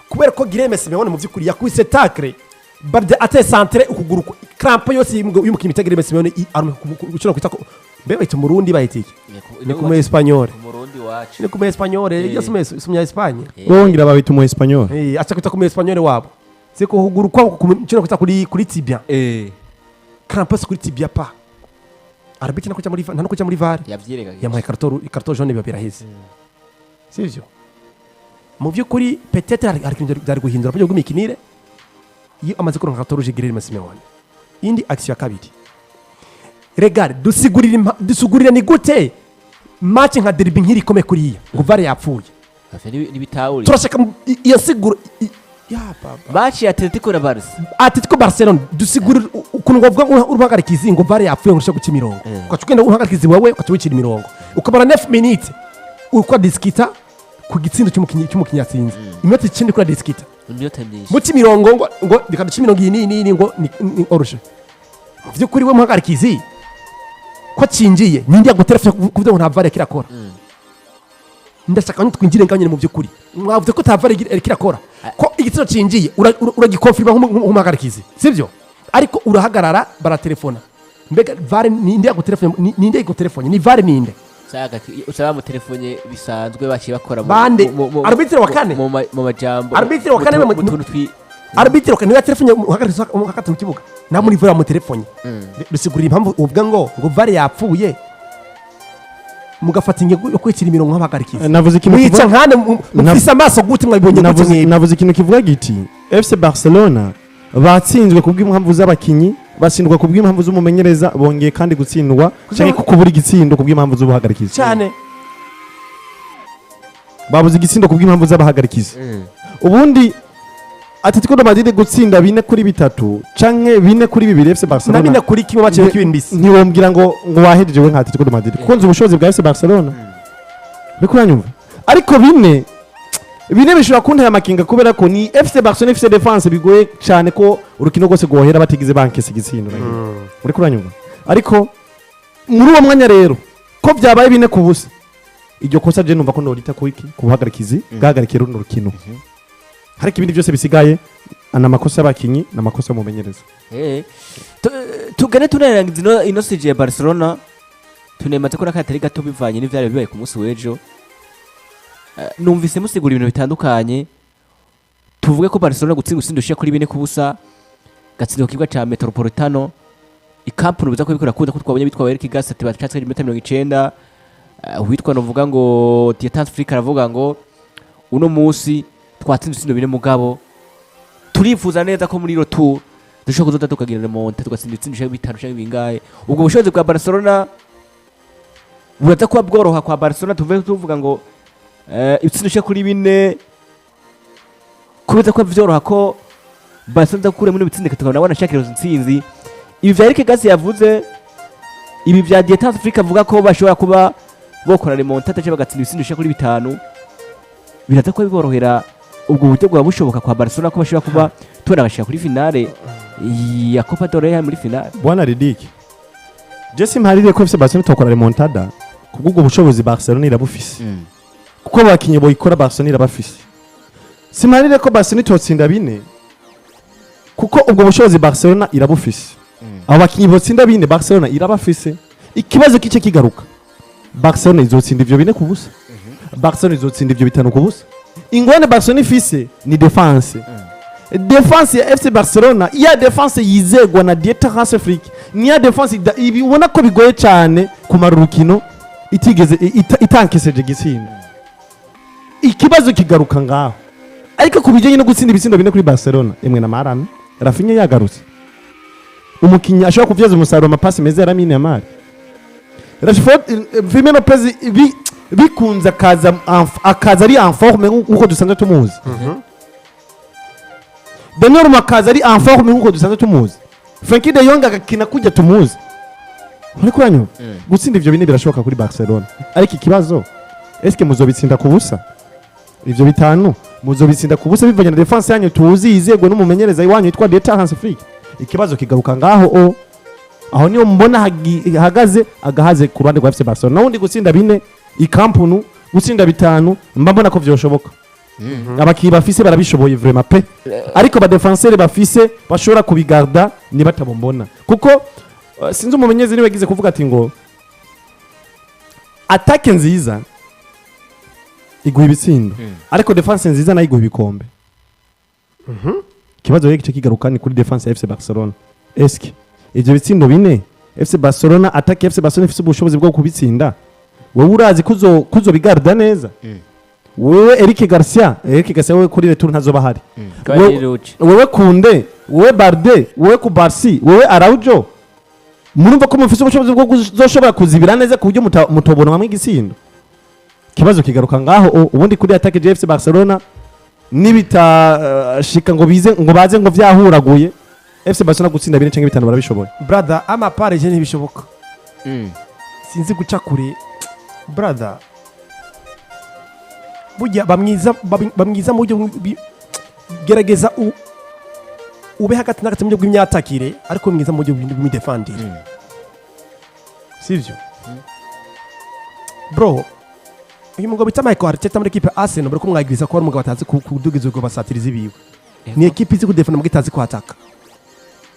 kubera ko Guilherme Simeone mu by'ukuri yakubise tackle barde ate centre ukuguru crampo yose y'umukinnyi bita Guilherme Simeone ushobora kwita ko bebe mu Burundi bayitike ni ku Espanyol ni ku Espanyol yasume sumya Espagne wongira babita mu Espanyol acha kwita ku Espanyol wabo siko huguru kwa ushobora kwita kuri tibia crampo kuri tibia pa arbitre nako cya muri VAR yavyirengaga yamuhaye carton jaune babiraheze sivyo mu by'ukuri peut-être ari guhindura buryo bw'imikinire iyo amaze kuronka carton rouge Guilherme Simeone indi action ya kabiri regard dusigurira ni gute match nka derby nkiri kome kuriya ngo VAR yapfuye ni bitawuri turashaka iyo siguro ya baba match ya Atletico Barcelona dusigurira ukuntu ngovuga urubagarikizi ngo VAR yapfuye ngo ushaka guca imirongo ukacugenda urubagarikizi wawe ukacubicira imirongo ukabara 9 minutes uko diskita ku gitsindo cy'umukinnyi yatsinze iminota 9 kuri diskita muci mirongo ngo bikaduca imirongo iyi ngo ni oruje by'ukuri we muhagarikizi ko cinjiye nindi yagutelefone kuvuga ngo nta VAR kirakora ndashaka twinjire nganye mu by'ukuri mwavuze ko ta VAR kirakora ko igitsina cinjiye uragikonfirma nk'umuhagarikizi sivyo ariko urahagarara baratelefona mbega VAR nindi yagutelefone ninde yagutelefone ni VAR ninde usaba mu telefone bisanzwe baciye bakora bande arbitre wa kane mu majambo arbitre wa kane mu tuntu twi arbitre wa kane ya telefone hakati mu kibuga na muri VAR mu telefone bisigurira impamvu uvuga ngo VAR yapfuye mugafata ingingo yo kwicira imirongo nk'abagarikizi navuze ikintu mwica nkane mufise amaso gute mwabibonye gute navuze ikintu kivuga giti FC Barcelona batsinzwe kubw'impamvu z'abakinyi basindwa kubw'impamvu z'umumenyereza bongeye kandi gutsindwa cyangwa kubura igitsindo kubw'impamvu z'ubuhagarikizi cyane babuze igitsindo kubw'impamvu z'abahagarikizi ubundi Atletico Madrid gutsinda 4-3 canke 4-2 FC Barcelona na 4 kimwe baciye kibindisi ntiwombwira ngo wahejeje we nka Atletico Madrid kunze ubushobozi bwa FC Barcelona biko uranyumva ariko bine bishobora kuntera amakinga kubera ko ni FC Barcelona ifite defense bigoye cyane ko urukino rwose rwohera batigize bankese igitsindo uriko uranyumva ariko muri uwo mwanya rero ko byabaye 4-0 iryo kosa je numva ko norita ku iki kubuhagarikizi bwahagarikira runo rukino hariko ibindi byose bisigaye ana makosa y'abakinyi na makosa y'umumenyereza tugane tunarangiza ino sije ya Barcelona tunemaze ko nakatari gato bivanye n'ivyari bibaye ku munsi w'ejo numvise musigura ibintu bitandukanye tuvuge ko Barcelona gutsinda usindusha kuri 4-0 gatsindo kibwa ca Metropolitano ikampu nubiza ko bikora kuda ko twabonye bitwa Eric Gasset batchatse 90 witwa novuga ngo Tietans Africa aravuga ngo uno munsi twatsinze isindo bine mugabo turifuza neza ko muri rotour dushobora kuzoda tukagira monte tugatsinda itsindisha bitanu cyangwa bingaye ubwo bushobozi bwa Barcelona buraza kuba bworoha kwa Barcelona tuvuga ngo itsindisha kuri 4 kubiza ko byoroha ko Barcelona kure muri bitsindika tukabona shakiro ntsinzi ibi vya Eric Gasset yavuze ibi vya Tietans Africa avuga ko bashobora kuba bokora remontada cyangwa bagatsinda itsindisha kuri 5 biraza ko biborohera ubwo buryo bwa bushoboka kwa Barcelona ko bashobora kuba tubona bashaka kuri finale ya Copa del Rey muri finale bwana Ridic Jesse Mharire ko FC Barcelona tokora remontada kubwo bushobozi Barcelona irabufise kuko abakinyi boyikora Barcelona irabafise Simharire ko Barcelona itotsinda 4 kuko ubwo bushobozi Barcelona irabufise abakinyi botsinda 4 Barcelona irabafise ikibazo kice kigaruka Barcelona izotsinda ivyo 4 kubusa Barcelona izotsinda ivyo 5 kubusa ingone Barcelona ifise ni defense defense ya FC Barcelona iya defense yizegwa na Tietans Africa ni ya defense ibona ko bigoye cyane kumara urukino itigeze itankeseje gitsindo ikibazo kigaruka ngaho ariko kubijanye no gutsinda ibitsindo 4 kuri Barcelona emwe na Marame Rafinha yagarutse umukinnyi ashobora kuvyaza umusaruro amapasi meza ya Lamine Yamal Rashford Firmino Lopez bikunze akaza ari en forme nkuko dusanzwe tumuzi Donnarumma akaza ari en forme nkuko dusanzwe tumuzi Frenkie de Jong agakina kujya tumuzi muri kuranyo gutsinda ivyo bine birashoboka kuri Barcelona ariko ikibazo eske muzobitsinda ku busa ivyo bitanu muzobitsinda ku busa bivanye na defense yanyu tuzi izego n'umumenyereza iwanyu yitwa Dieter Hans Flick ikibazo kigaruka ngaho aho niyo mbona agahaze ku ruhande rwa FC Barcelona nawundi gutsinda bine ikampunu gutsinda bitanu mbona ko vyoshoboka abaki bafise barabishoboye vraiment pe ariko ba defenseur bafise bashobora kubigarda ni batabombona kuko sinzi umumenyereza niwe yagize kuvuga ati ngo attaque nziza iguha ibitsindo ariko defense nziza nayo iguha ibikombe kibazo rero kigaruka ni kuri defense ya FC Barcelona eske ivyo bitsindo bine FC Barcelona attaque FC Barcelona ifise ubushobozi bwo kubitsinda wowe urazi kuzo bigarda neza wewe Eric Garcia wewe kuri retour ntazoba hari wewe Kunde wewe Barde wewe ku Barsi wewe Araujo murumva ko mufise ubushobozi bwo kuzoshobora kuzibira neza ku buryo mutobona hamwe igisindo kibazo kigaruka ngaho ubundi kuri attaque ya FC Barcelona nibita shika ngo baze ngo vyahuraguye FC Barcelona gutsinda bine canke bitanu barabishoboye brother ama pare je ntibishoboka sinzi guca kure brother burya bamwiza mu buryo gerageza ube hagati na hagati mu buryo bw'imyatakire ariko mwiza mu buryo bw'imidefandire sivyo bro uyu mugabo bita Michael Arteta muri equipe Arsenal bari kumwagiriza ko ari umugabo atazi kudugiza ubwo basatiriza biwe ni equipe izi kudefenda mu gitazi kwataka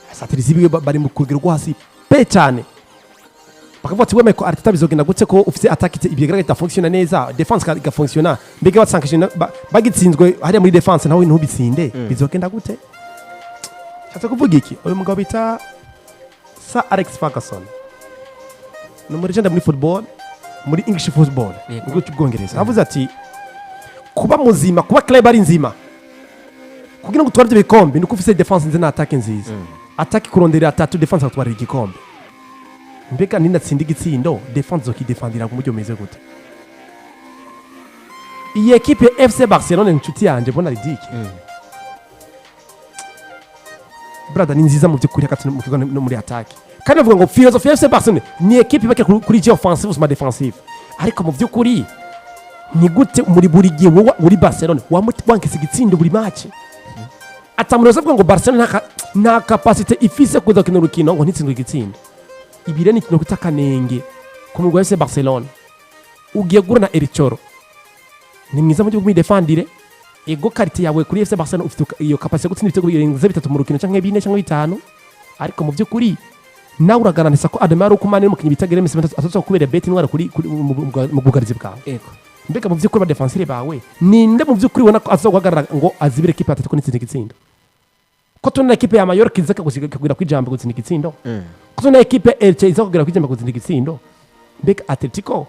basatiriza biwe bari mu kugero rwo hasi pe cyane bakavuga ati we Michael Arteta bizogenda gutse ko ufite attaque ibigaragara itafunctiona neza defense igafunctiona mbega batsankishije bagitsinzwe hariya muri defense nawe ntubitsinde bizogenda gute cyatse kuvuga iki uyu mugabo bita Sir Alex Ferguson no muri legend muri football muri English football ngo cy'ubwongereza avuze ati kuba muzima kuba club ari nzima kugira ngo utware ibikombe nuko ufite defense nziza na attaque nziza attaque kurondera atatu defense atwara igikombe mbega ninatsinda igitsindo defense zokidefendira ku mujyo meze gute iyi equipe FC Barcelona inshuti yanje bona ridike brother ni nziza mu byukuri hagati mu kigo no muri attaque kandi bavuga ngo philosophy FC Barcelona ni equipe bake kuri je offensive sama defensive ariko mu byukuri ni gute muri buri gihe wowe uri Barcelona wankise igitsindo buri match atamuroza ngo Barcelona nta capacity ifise kuza kino rukino ngo ntitsindwe igitsindo ibire ni kino kutakanenge ku mugwa FC Barcelona ugiye gura na Erichoro ni mwiza mu by'ubwo defendire ego karite yawe kuri FC Barcelona ufite iyo capacity gutsinda ibitego birenze bitatu mu rukino canke bine canke bitanu ariko mu by'ukuri nawe uragananisa ko Ademar ukumane mukinyi bitagere mesemento atotso kubera bet intwara kuri mu bugarizi bwawe ego mbega mu by'ukuri ba defensire bawe ninde mu by'ukuri wona ko azoguhagarara ngo azibire equipe atatu n'itsinda igitsindo ko tuna equipe ya Mallorca izaka kugira kwijamba gutsinda igitsindo ko tuna equipe Elche izaka kugira kwijamba gutsinda igitsindo mbega Atletico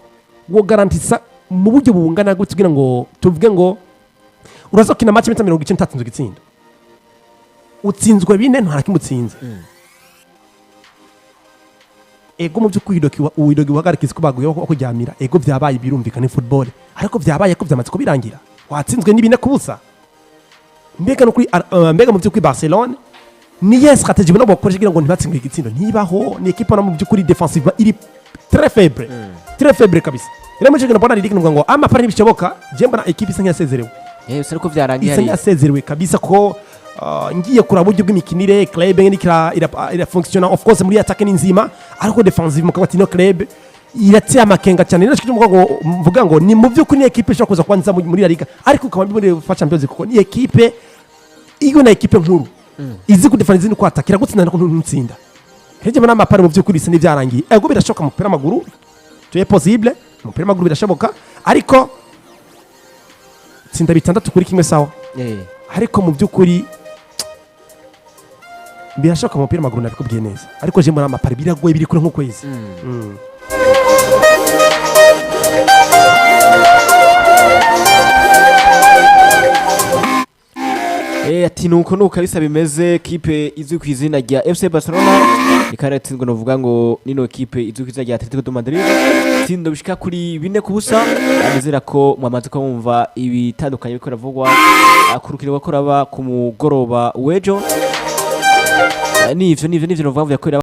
wo garantisa mu buryo bungana gutse kugira ngo tuvuge ngo urazokina match 193 igitsindo utsinzwe bine ntara kimutsinze ego mu by'ukuri uwidogi wagarikise ko baguye ko kujyamira ego byabaye birumvikana ni football ariko byabaye ko byamatsiko birangira watsinzwe n'ibine kubusa mbega no kuri mbega mu by'ukuri Barcelona ni yes strategie bano bakoresha kugira ngo ntibatsindwe igitsindo nibaho ni equipe na mu by'ukuri defensive iri très faible kabisa rero mu cyigana bona riri ngo amapara ntibishoboka jemba na equipe isa nyasezerewe usari ko byarangiye isa nyasezerewe kabisa ko ngiye kura buryo bw'imikinire club ira fonctiona of course muri attaque n'inzima ariko defensive mu kabati no club iratse amakenga cyane nacyo cy'umugo mvuga ngo ni mu by'ukuri ni equipe ishaka kuza kwanza muri La Liga ariko ukaba muri Champions kuko ni equipe iyo na equipe nkuru izi ku defense ni kwatakira gutsinda no ntsinda heje bana amapara mu by'ukuri isa n'ibyarangiye ego birashoka mu pera maguru tu est possible mu pera maguru birashoboka ariko tsinda bitandatu kuri kimwe sawa ariko mu by'ukuri birashoka mu mupira maguru nabikubwiye neza ariko je muri amapari biragoye biri kure nk'ukwezi ati nuko kabisa bimeze equipe izwi ku izina rya FC Barcelona ikaratsinzwe no vuga ngo nino equipe izwi ku izina rya Atletico Madrid tsindo bishika kuri 4-0 amezera ko mwamaze ko mumva ibitandukanye biko ravugwa kurukira bakora ba ku mugoroba wejo nivyo novuga yakorera